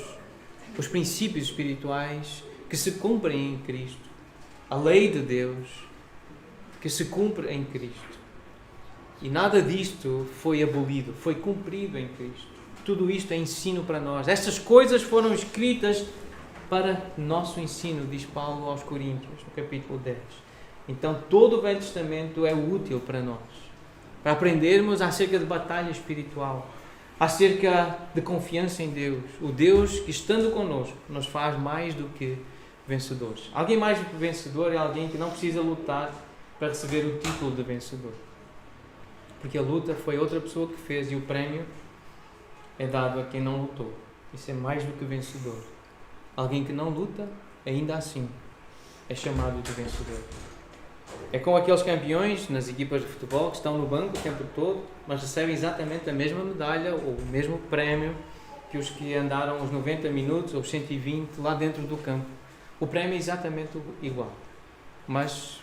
os princípios espirituais que se cumprem em Cristo, a lei de Deus que se cumpre em Cristo. E nada disto foi abolido, foi cumprido em Cristo. Tudo isto é ensino para nós. Estas coisas foram escritas para nosso ensino, diz Paulo aos Coríntios, no capítulo 10. Então todo o Velho Testamento é útil para nós, para aprendermos acerca de batalha espiritual, acerca de confiança em Deus. O Deus que, estando connosco, nos faz mais do que vencedores. Alguém mais do que vencedor é alguém que não precisa lutar para receber o título de vencedor. Porque a luta foi outra pessoa que fez e o prémio é dado a quem não lutou. Isso é mais do que vencedor. Alguém que não luta, ainda assim, é chamado de vencedor. É como aqueles campeões nas equipas de futebol que estão no banco o tempo todo, mas recebem exatamente a mesma medalha ou o mesmo prémio que os que andaram os 90 minutos ou os 120 lá dentro do campo. O prémio é exatamente igual, mas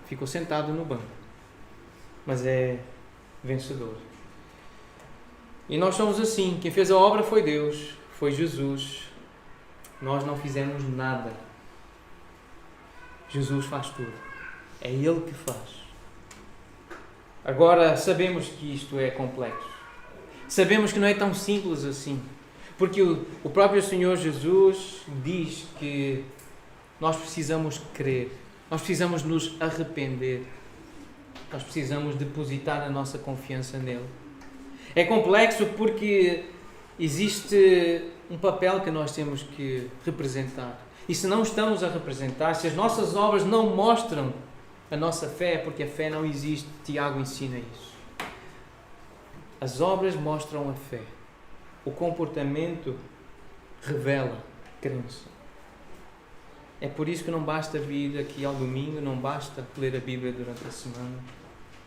ficou sentado no banco, mas é vencedor. E nós somos assim. Quem fez a obra foi Deus, foi Jesus. Nós não fizemos nada. Jesus faz tudo. É Ele que faz. Agora, sabemos que isto é complexo. Sabemos que não é tão simples assim. Porque o próprio Senhor Jesus diz que nós precisamos crer. Nós precisamos nos arrepender. Nós precisamos depositar a nossa confiança nele. É complexo porque existe um papel que nós temos que representar. E se não estamos a representar, se as nossas obras não mostram a nossa fé, é porque a fé não existe. Tiago ensina isso. As obras mostram a fé. O comportamento revela crença. É por isso que não basta vir aqui ao domingo, não basta ler a Bíblia durante a semana.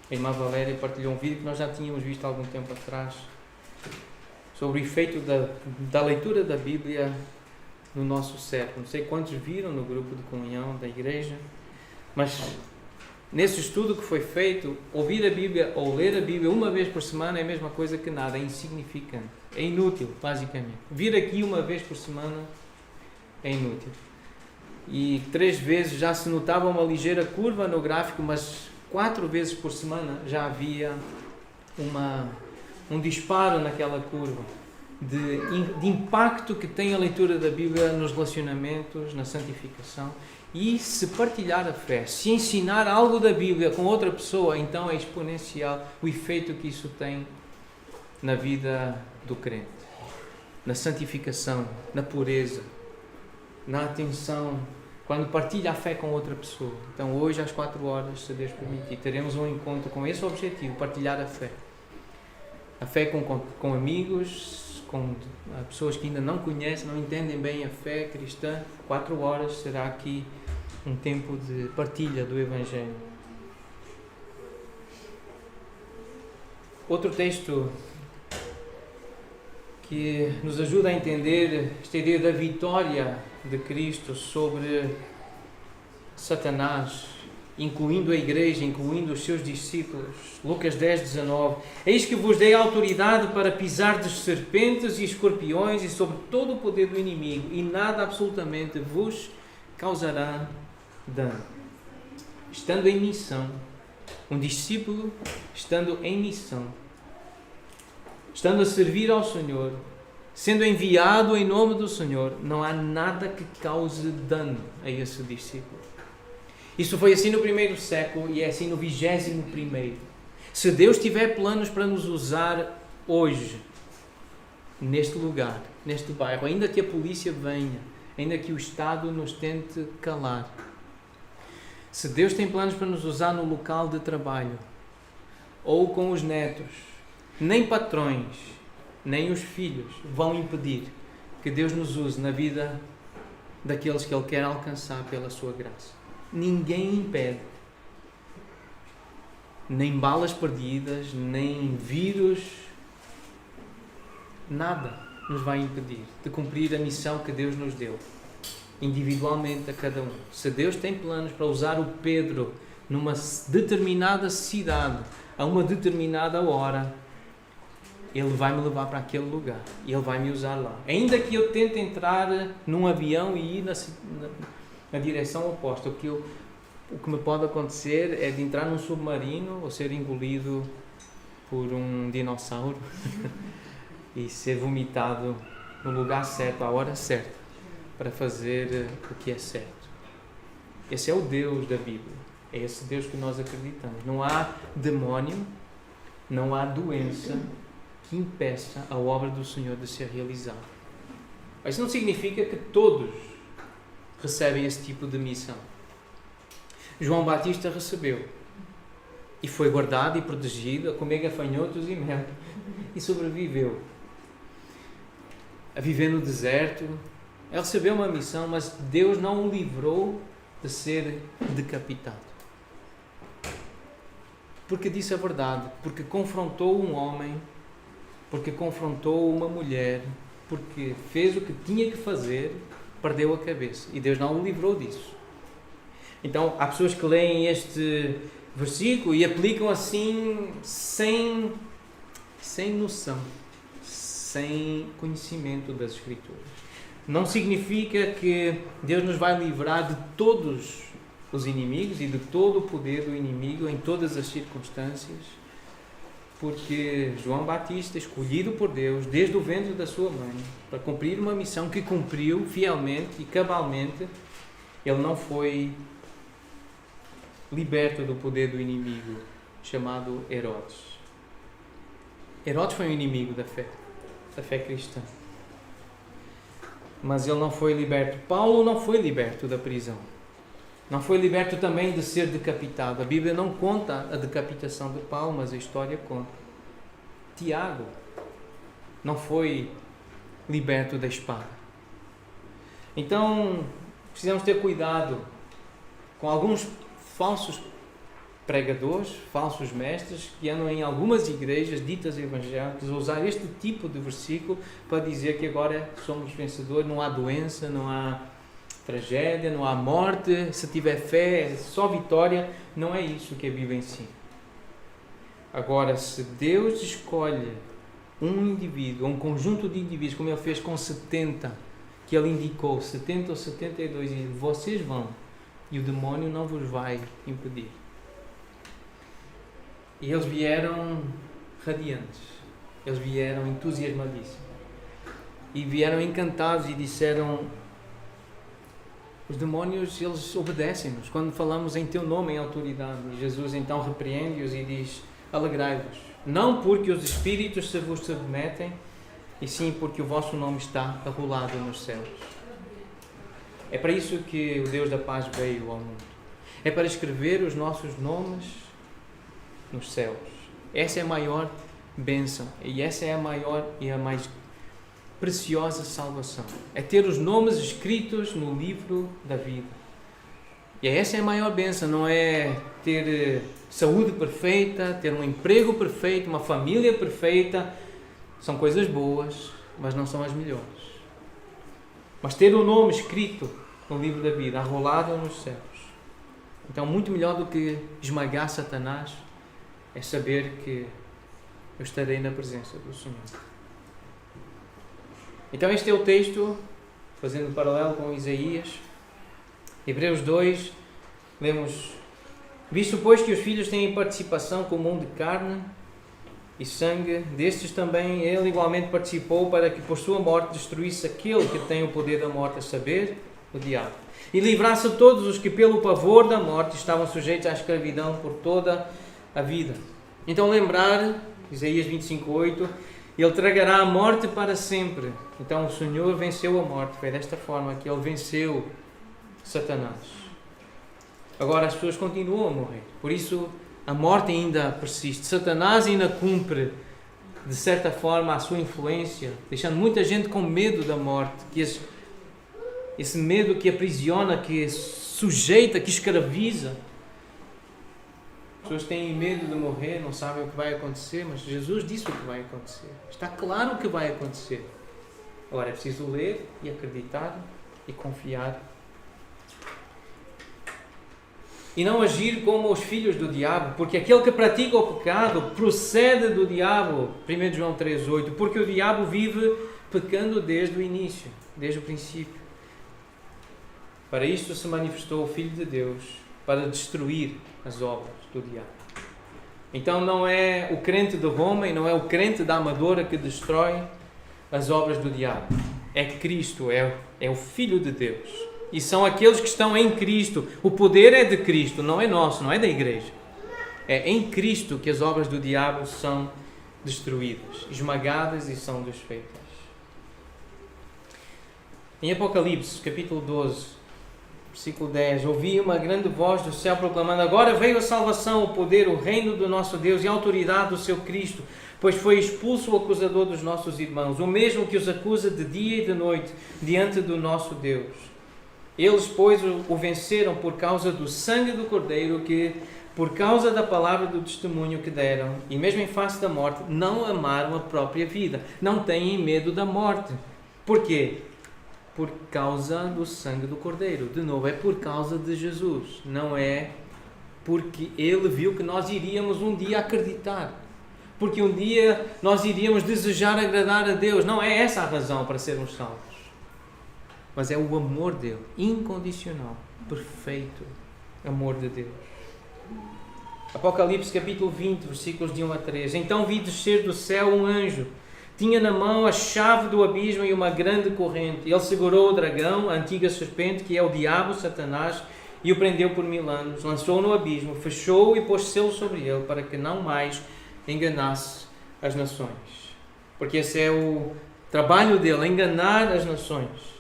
A irmã Valéria partilhou um vídeo que nós já tínhamos visto há algum tempo atrás sobre o efeito da leitura da Bíblia no nosso cérebro. Não sei quantos viram no grupo de comunhão da igreja, mas nesse estudo que foi feito, ouvir a Bíblia ou ler a Bíblia uma vez por semana é a mesma coisa que nada, é insignificante, é inútil, basicamente. Vir aqui uma vez por semana é inútil. E 3 vezes já se notava uma ligeira curva no gráfico, mas 4 vezes por semana já havia um disparo naquela curva de impacto que tem a leitura da Bíblia nos relacionamentos, na santificação. E se partilhar a fé, se ensinar algo da Bíblia com outra pessoa, então é exponencial o efeito que isso tem na vida do crente, na santificação, na pureza, na atenção, quando partilha a fé com outra pessoa. Então hoje às 4 horas, se Deus permitir, teremos um encontro com esse objetivo, partilhar a fé. A fé com amigos, com pessoas que ainda não conhecem, não entendem bem a fé cristã. 4 horas será aqui um tempo de partilha do Evangelho. Outro texto que nos ajuda a entender esta ideia da vitória de Cristo sobre Satanás, incluindo a igreja, incluindo os seus discípulos. Lucas 10:19. Eis que vos dei autoridade para pisar de serpentes e escorpiões e sobre todo o poder do inimigo, e nada absolutamente vos causará dano. Estando em missão, um discípulo estando em missão, estando a servir ao Senhor, sendo enviado em nome do Senhor, não há nada que cause dano a esse discípulo. Isso foi assim no 1º século e é assim no 21º. Se Deus tiver planos para nos usar hoje, neste lugar, neste bairro, ainda que a polícia venha, ainda que o Estado nos tente calar, se Deus tem planos para nos usar no local de trabalho, ou com os netos, nem patrões, nem os filhos vão impedir que Deus nos use na vida daqueles que Ele quer alcançar pela sua graça. Ninguém impede. Nem balas perdidas, nem vírus, nada nos vai impedir de cumprir a missão que Deus nos deu, individualmente a cada um. Se Deus tem planos para usar o Pedro numa determinada cidade, a uma determinada hora, Ele vai me levar para aquele lugar e Ele vai me usar lá. Ainda que eu tente entrar num avião e ir na direção oposta, o que me pode acontecer é de entrar num submarino ou ser engolido por um dinossauro e ser vomitado no lugar certo, à hora certa, para fazer o que é certo. Esse é o Deus da Bíblia. É esse Deus que nós acreditamos. Não há demónio, não há doença que impeça a obra do Senhor de ser realizada. Mas isso não significa que todos recebem esse tipo de missão. João Batista recebeu e foi guardado e protegido a comer gafanhotos e mel e sobreviveu a viver no deserto. Ele recebeu uma missão, mas Deus não o livrou de ser decapitado, porque disse a verdade, porque confrontou um homem, porque confrontou uma mulher, porque fez o que tinha que fazer, perdeu a cabeça, e Deus não o livrou disso. Então, há pessoas que leem este versículo e aplicam assim sem noção, sem conhecimento das Escrituras. Não significa que Deus nos vai livrar de todos os inimigos e de todo o poder do inimigo em todas as circunstâncias, porque João Batista, escolhido por Deus desde o ventre da sua mãe, para cumprir uma missão que cumpriu fielmente e cabalmente, ele não foi liberto do poder do inimigo chamado Herodes. Herodes foi um inimigo da fé cristã. Mas ele não foi liberto. Paulo não foi liberto da prisão. Não foi liberto também de ser decapitado. A Bíblia não conta a decapitação de Paulo, mas a história conta. Tiago não foi liberto da espada. Então, precisamos ter cuidado com alguns falsos pregadores, falsos mestres, que andam em algumas igrejas ditas evangélicas a usar este tipo de versículo para dizer que agora somos vencedores, não há doença, não há tragédia, não há morte, se tiver fé, é só vitória. Não é isso que a Bíblia ensina. Agora, se Deus escolhe um indivíduo, um conjunto de indivíduos, como Ele fez com 70, que Ele indicou, 70 ou 72, e vocês vão, e o demónio não vos vai impedir. E eles vieram radiantes, eles vieram entusiasmadíssimos, e vieram encantados e disseram: os demónios, eles obedecem-nos quando falamos em teu nome, em autoridade. E Jesus então repreende-os e diz: alegrai-vos, não porque os espíritos se vos submetem, e sim porque o vosso nome está arrolado nos céus. É para isso que o Deus da paz veio ao mundo. É para escrever os nossos nomes nos céus. Essa é a maior bênção. E essa é a maior e a mais preciosa salvação. É ter os nomes escritos no livro da vida. E essa é a maior bênção. Não é ter saúde perfeita, ter um emprego perfeito, uma família perfeita. São coisas boas, mas não são as melhores. Mas ter o nome escrito no livro da vida, arrolado nos céus. Então, muito melhor do que esmagar Satanás é saber que eu estarei na presença do Senhor. Então, este é o texto, fazendo um paralelo com Isaías. Hebreus 2, lemos: visto, pois, que os filhos têm participação comum de carne e sangue, destes também ele igualmente participou, para que por sua morte destruísse aquele que tem o poder da morte, a saber, o diabo, e livrasse todos os que pelo pavor da morte estavam sujeitos à escravidão por toda a vida. Então lembrar, Isaías 25:8, ele tragará a morte para sempre. Então o Senhor venceu a morte. Foi desta forma que ele venceu Satanás. Agora as pessoas continuam a morrer, por isso a morte ainda persiste. Satanás ainda cumpre, de certa forma, a sua influência, deixando muita gente com medo da morte, que esse medo que aprisiona, que sujeita, que escraviza. As pessoas têm medo de morrer, não sabem o que vai acontecer, mas Jesus disse o que vai acontecer. Está claro o que vai acontecer. Agora é preciso ler e acreditar e confiar. E não agir como os filhos do diabo, porque aquele que pratica o pecado procede do diabo. 1 João 3,8, porque o diabo vive pecando desde o início, desde o princípio. Para isto se manifestou o Filho de Deus, para destruir as obras do diabo. Então não é o crente de Roma e não é o crente da Amadora que destrói as obras do diabo. É Cristo, é o Filho de Deus. E são aqueles que estão em Cristo. O poder é de Cristo, não é nosso, não é da igreja. É em Cristo que as obras do diabo são destruídas, esmagadas e são desfeitas. Em Apocalipse, capítulo 12, versículo 10, ouvi uma grande voz do céu proclamando: agora veio a salvação, o poder, o reino do nosso Deus e a autoridade do seu Cristo, pois foi expulso o acusador dos nossos irmãos, o mesmo que os acusa de dia e de noite diante do nosso Deus. Eles, pois, o venceram por causa do sangue do Cordeiro, que, por causa da palavra do testemunho que deram, e mesmo em face da morte, não amaram a própria vida. Não têm medo da morte. Por quê? por causa do sangue do Cordeiro. De novo, é por causa de Jesus. Não é porque Ele viu que nós iríamos um dia acreditar. Porque um dia nós iríamos desejar agradar a Deus. Não é essa a razão para sermos salvos. Mas é o amor dele, incondicional, perfeito amor de Deus. Apocalipse capítulo 20, versículos de 1 a 3. Então vi descer do céu um anjo. Tinha na mão a chave do abismo e uma grande corrente. Ele segurou o dragão, a antiga serpente, que é o diabo, Satanás, e o prendeu por 1000 anos. Lançou-o no abismo, fechou-o e pôs selo sobre ele, para que não mais enganasse as nações. Porque esse é o trabalho dele, enganar as nações.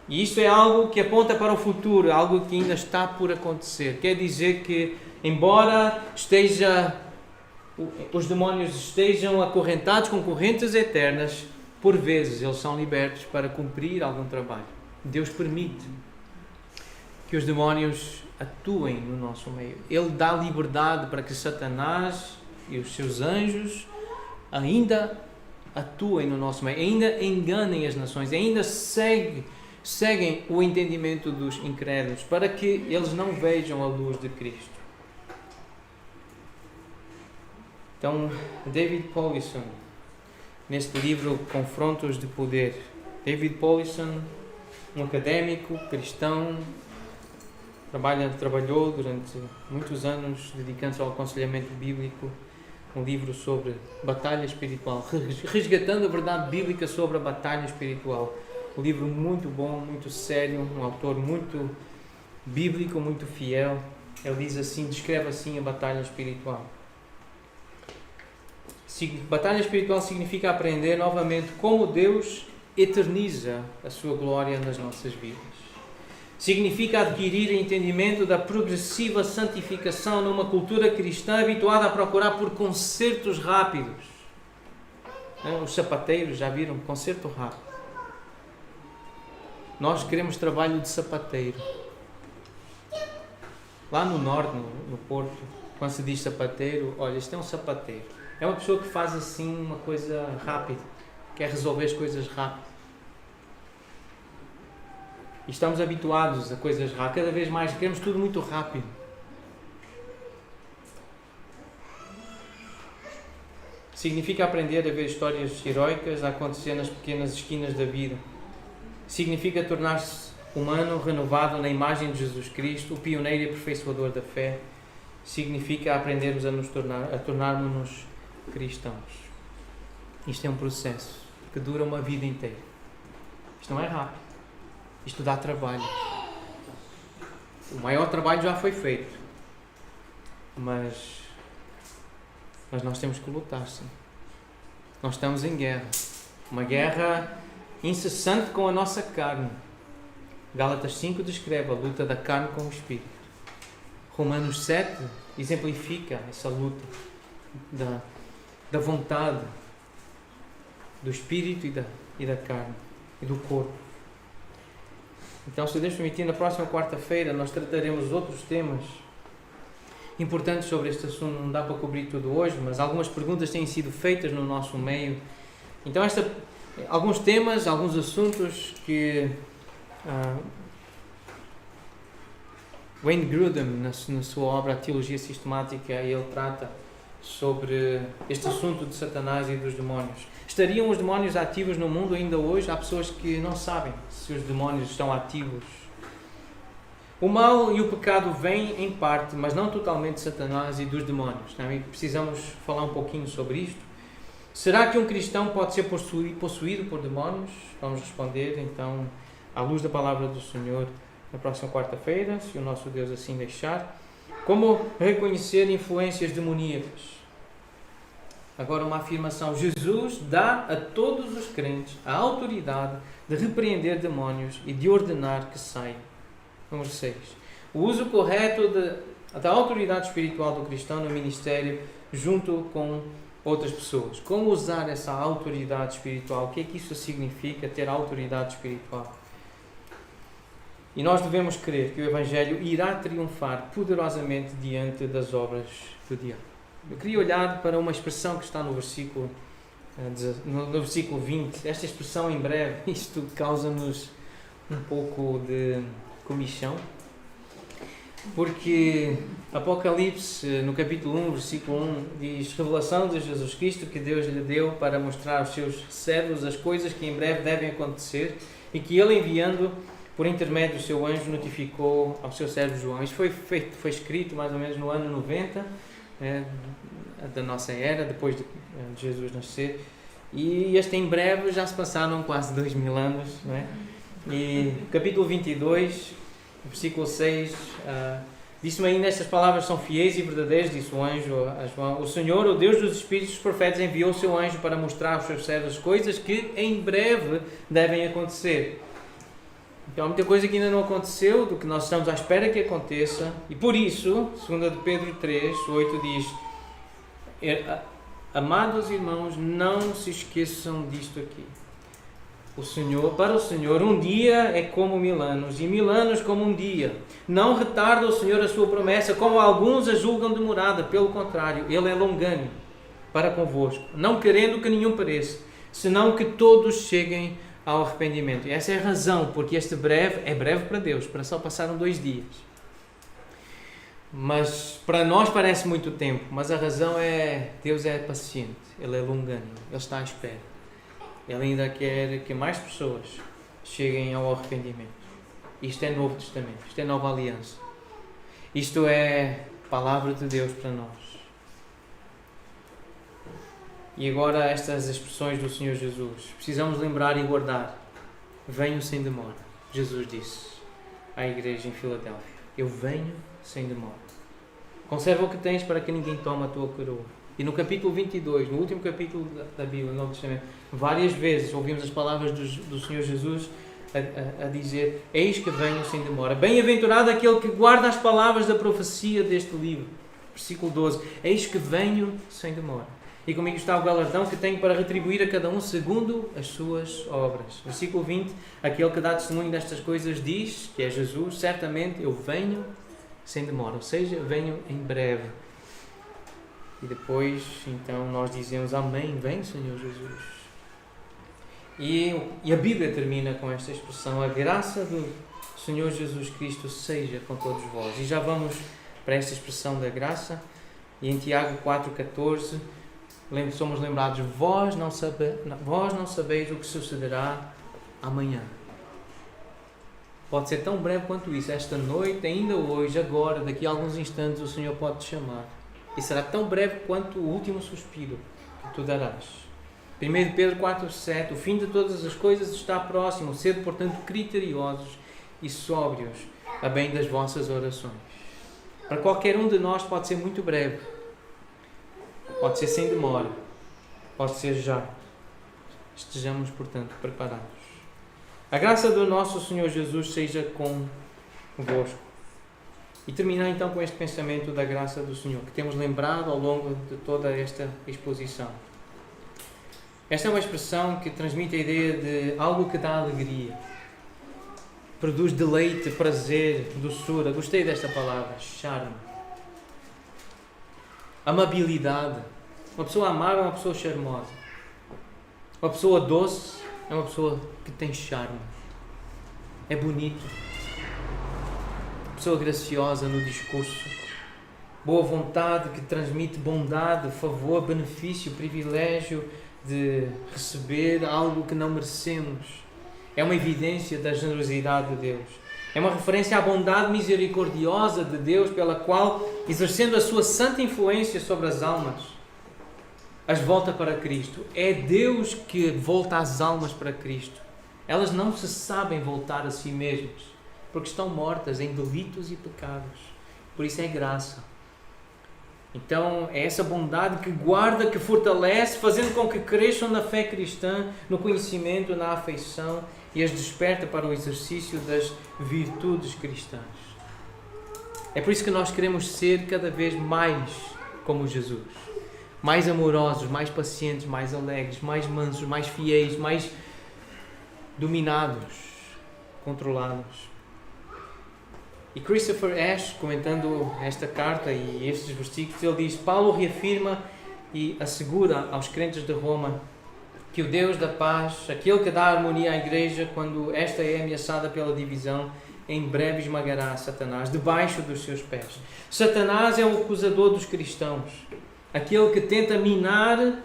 E isto é algo que aponta para o futuro, algo que ainda está por acontecer. Quer dizer que, embora os demónios estejam acorrentados com correntes eternas, por vezes eles são libertos para cumprir algum trabalho. Deus permite que os demónios atuem no nosso meio. Ele dá liberdade para que Satanás e os seus anjos ainda atuem no nosso meio, ainda enganem as nações, ainda seguem o entendimento dos incrédulos, para que eles não vejam a luz de Cristo. Então, David Powlison, neste livro Confrontos de Poder, David Powlison, um académico cristão, trabalhou durante muitos anos dedicando-se ao aconselhamento bíblico, um livro sobre batalha espiritual, resgatando a verdade bíblica sobre a batalha espiritual. Um livro muito bom, muito sério, um autor muito bíblico, muito fiel. Ele diz assim, descreve assim a batalha espiritual. Batalha espiritual significa aprender novamente como Deus eterniza a sua glória nas nossas vidas. Significa adquirir entendimento da progressiva santificação numa cultura cristã habituada a procurar por concertos rápidos. Os sapateiros, já viram? Concerto rápido. Nós queremos trabalho de sapateiro. Lá no norte, no Porto, quando se diz sapateiro, olha, isto é um sapateiro. É uma pessoa que faz assim uma coisa rápida, quer resolver as coisas rápido. E estamos habituados a coisas rápidas, cada vez mais queremos tudo muito rápido. Significa aprender a ver histórias heroicas a acontecer nas pequenas esquinas da vida. Significa tornar-se humano, renovado na imagem de Jesus Cristo, o pioneiro e aperfeiçoador da fé. Significa aprendermos a tornarmos-nos cristãos. Isto é um processo que dura uma vida inteira. Isto não é rápido. Isto dá trabalho. O maior trabalho já foi feito. Mas nós temos que lutar, sim. Nós estamos em guerra. Uma guerra incessante com a nossa carne. Gálatas 5 descreve a luta da carne com o Espírito. Romanos 7 exemplifica essa luta da vontade, do Espírito e da carne e do corpo. Então, se Deus permitir, na próxima quarta-feira nós trataremos outros temas importantes sobre este assunto. Não dá para cobrir tudo hoje, mas algumas perguntas têm sido feitas no nosso meio. Então, alguns temas, alguns assuntos que Wayne Grudem, na sua obra A Teologia Sistemática, ele trata sobre este assunto de Satanás e dos demónios. Estariam os demónios ativos no mundo ainda hoje? Há pessoas que não sabem se os demónios estão ativos. O mal e o pecado vêm em parte, mas não totalmente de Satanás e dos demónios. Não é? E precisamos falar um pouquinho sobre isto. Será que um cristão pode ser possuído por demónios? Vamos responder, então, à luz da palavra do Senhor, na próxima quarta-feira, se o nosso Deus assim deixar. Como reconhecer influências demoníacas? Agora uma afirmação. Jesus dá a todos os crentes a autoridade de repreender demónios e de ordenar que saiam. Número 6. O uso correto da autoridade espiritual do cristão no ministério junto com outras pessoas. Como usar essa autoridade espiritual? O que é que isso significa, ter autoridade espiritual? E nós devemos crer que o Evangelho irá triunfar poderosamente diante das obras do diabo. Eu queria olhar para uma expressão que está no versículo 20. Esta expressão em breve, isto causa-nos um pouco de comichão, porque Apocalipse, no capítulo 1, versículo 1, diz: revelação de Jesus Cristo que Deus lhe deu para mostrar aos seus servos as coisas que em breve devem acontecer e que ele, enviando por intermédio do seu anjo, notificou ao seu servo João. Isto foi escrito mais ou menos no ano 90 da nossa era, depois de Jesus nascer. E este em breve já se passaram quase 2000 anos, não é? E capítulo 22, versículo 6, disse-me ainda: estas palavras são fiéis e verdadeiras, disse o anjo a João. O Senhor, o Deus dos Espíritos dos Profetas, enviou o seu anjo para mostrar aos seus servos as coisas que em breve devem acontecer. Então há muita coisa que ainda não aconteceu, do que nós estamos à espera que aconteça, e por isso, 2 de Pedro 3, 8 diz: amados irmãos, não se esqueçam disto aqui. Para o Senhor, um dia é como 1000 anos, e 1000 anos como um dia. Não retarda o Senhor a sua promessa, como alguns a julgam demorada. Pelo contrário, Ele é longânimo para convosco, não querendo que nenhum pereça, senão que todos cheguem ao arrependimento. E essa é a razão, porque este breve é breve para Deus, para só passaram 2 dias. Mas para nós parece muito tempo, mas a razão é: Deus é paciente, Ele é longânimo, Ele está à espera. Ele ainda quer que mais pessoas cheguem ao arrependimento. Isto é Novo Testamento, isto é Nova Aliança. Isto é Palavra de Deus para nós. E agora estas expressões do Senhor Jesus. Precisamos lembrar e guardar. Venho sem demora. Jesus disse à igreja em Filadélfia: eu venho sem demora. Conserva o que tens para que ninguém tome a tua coroa. E no capítulo 22, no último capítulo da Bíblia, no Novo Testamento, várias vezes ouvimos as palavras do Senhor Jesus a dizer: eis que venho sem demora. Bem-aventurado aquele que guarda as palavras da profecia deste livro. Versículo 12. Eis que venho sem demora. E comigo está o galardão que tenho para retribuir a cada um segundo as suas obras. Versículo 20. Aquele que dá testemunho destas coisas diz, que é Jesus: certamente eu venho sem demora. Ou seja, venho em breve. E depois, então, nós dizemos: amém, vem Senhor Jesus. E a Bíblia termina com esta expressão: a graça do Senhor Jesus Cristo seja com todos vós. E já vamos para esta expressão da graça. E em Tiago 4,14 somos lembrados: vós não sabeis o que sucederá amanhã. Pode ser tão breve quanto isso. Esta noite, ainda hoje, agora, daqui a alguns instantes, o Senhor pode te chamar. E será tão breve quanto o último suspiro que tu darás. 1 Pedro 4,7: o fim de todas as coisas está próximo. Sede, portanto, criteriosos e sóbrios, a bem das vossas orações. Para qualquer um de nós pode ser muito breve. Pode ser sem demora. Pode ser já. Estejamos, portanto, preparados. A graça do nosso Senhor Jesus seja convosco. E terminar então com este pensamento da graça do Senhor, que temos lembrado ao longo de toda esta exposição. Esta é uma expressão que transmite a ideia de algo que dá alegria, produz deleite, prazer, doçura. Gostei desta palavra, charme. Amabilidade. Uma pessoa amável é uma pessoa charmosa. Uma pessoa doce é uma pessoa que tem charme. É bonito. Pessoa graciosa no discurso, boa vontade que transmite bondade, favor, benefício, privilégio de receber algo que não merecemos. É uma evidência da generosidade de Deus. É uma referência à bondade misericordiosa de Deus, pela qual, exercendo a sua santa influência sobre as almas, as volta para Cristo. É Deus que volta as almas para Cristo. Elas não se sabem voltar a si mesmas, porque estão mortas em delitos e pecados. Por isso é graça. Então é essa bondade que guarda, que fortalece, fazendo com que cresçam na fé cristã, no conhecimento, na afeição, e as desperta para o exercício das virtudes cristãs. É por isso que nós queremos ser cada vez mais como Jesus. Mais amorosos, mais pacientes, mais alegres, mais mansos, mais fiéis, mais dominados, controlados. E Christopher Ash, comentando esta carta e estes versículos, ele diz: Paulo reafirma e assegura aos crentes de Roma que o Deus da paz, aquele que dá harmonia à igreja quando esta é ameaçada pela divisão, em breve esmagará Satanás debaixo dos seus pés. Satanás é o acusador dos cristãos, aquele que tenta minar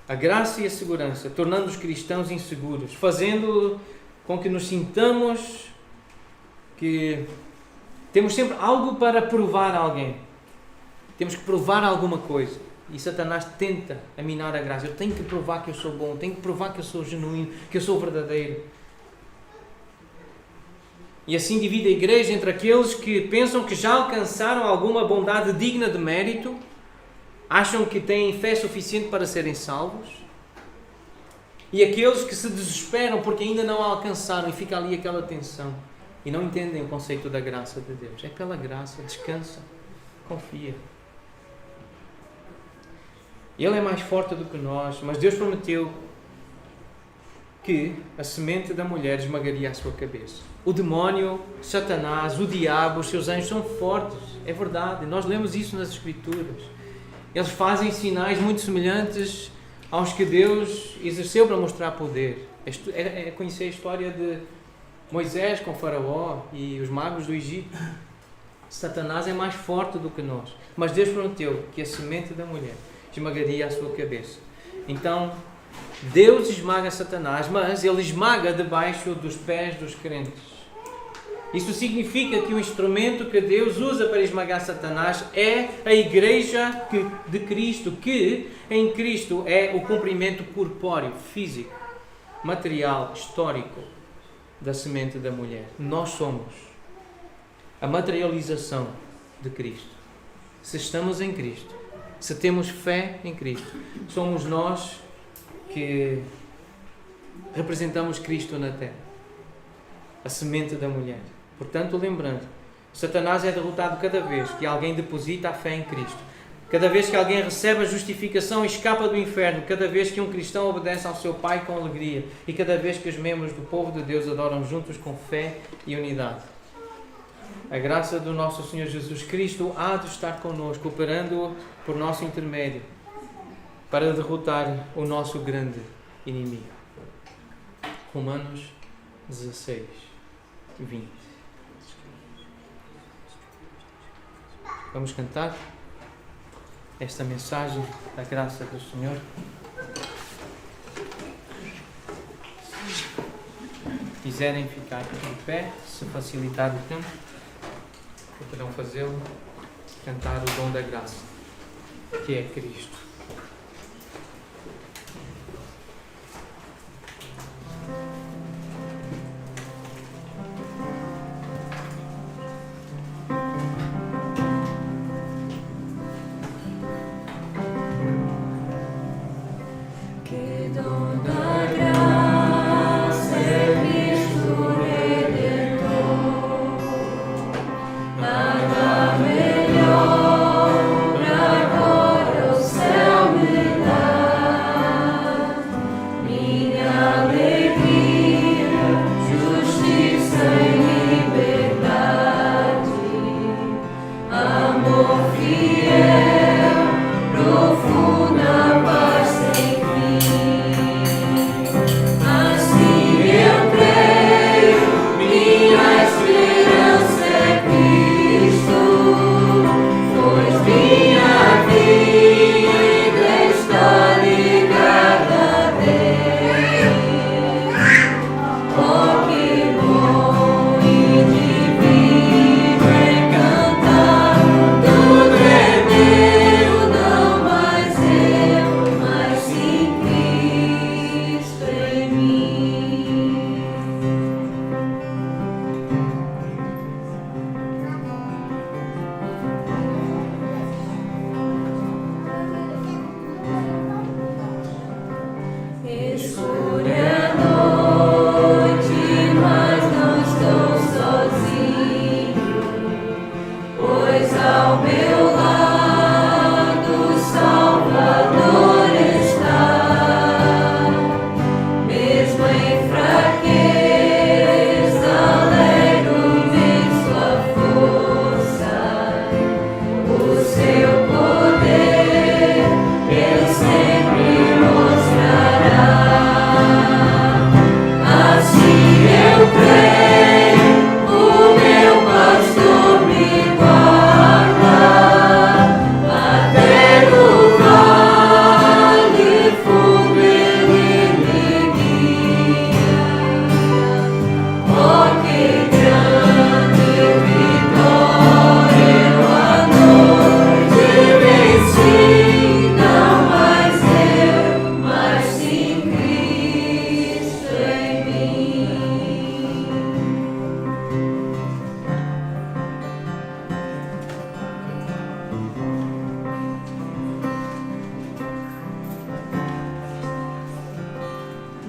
a graça e a segurança, tornando os cristãos inseguros, fazendo com que nos sintamos que temos sempre algo para provar a alguém. Temos que provar alguma coisa. E Satanás tenta minar a graça. Eu tenho que provar que eu sou bom, tenho que provar que eu sou genuíno, que eu sou verdadeiro. E assim divide a igreja entre aqueles que pensam que já alcançaram alguma bondade digna de mérito, acham que têm fé suficiente para serem salvos, e aqueles que se desesperam porque ainda não alcançaram e fica ali aquela tensão e não entendem o conceito da graça de Deus. É pela graça, descansa, confia. Ele é mais forte do que nós, mas Deus prometeu que a semente da mulher esmagaria a sua cabeça. O demónio, Satanás, o diabo, os seus anjos são fortes, é verdade, nós lemos isso nas Escrituras. Eles fazem sinais muito semelhantes aos que Deus exerceu para mostrar poder. É conhecer a história de Moisés com Faraó e os magos do Egito. Satanás é mais forte do que nós, mas Deus prometeu que a semente da mulher esmagaria a sua cabeça. Então, Deus esmaga Satanás, mas Ele esmaga debaixo dos pés dos crentes. Isso significa que o instrumento que Deus usa para esmagar Satanás é a igreja de Cristo, que em Cristo é o cumprimento corpóreo, físico, material, histórico da semente da mulher. Nós somos a materialização de Cristo. Se estamos em Cristo, se temos fé em Cristo, somos nós que representamos Cristo na terra, a semente da mulher. Portanto, lembrando, Satanás é derrotado cada vez que alguém deposita a fé em Cristo, cada vez que alguém recebe a justificação e escapa do inferno, cada vez que um cristão obedece ao seu Pai com alegria e cada vez que os membros do povo de Deus adoram juntos com fé e unidade. A graça do nosso Senhor Jesus Cristo há de estar connosco, operando por nosso intermédio, para derrotar o nosso grande inimigo. Romanos 16, 20. Vamos cantar esta mensagem da graça do Senhor. Se quiserem ficar em pé, se facilitar o tempo, poderão fazê-lo, cantar o dom da graça, que é Cristo. Nada melhor pra agora o céu.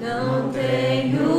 não tenho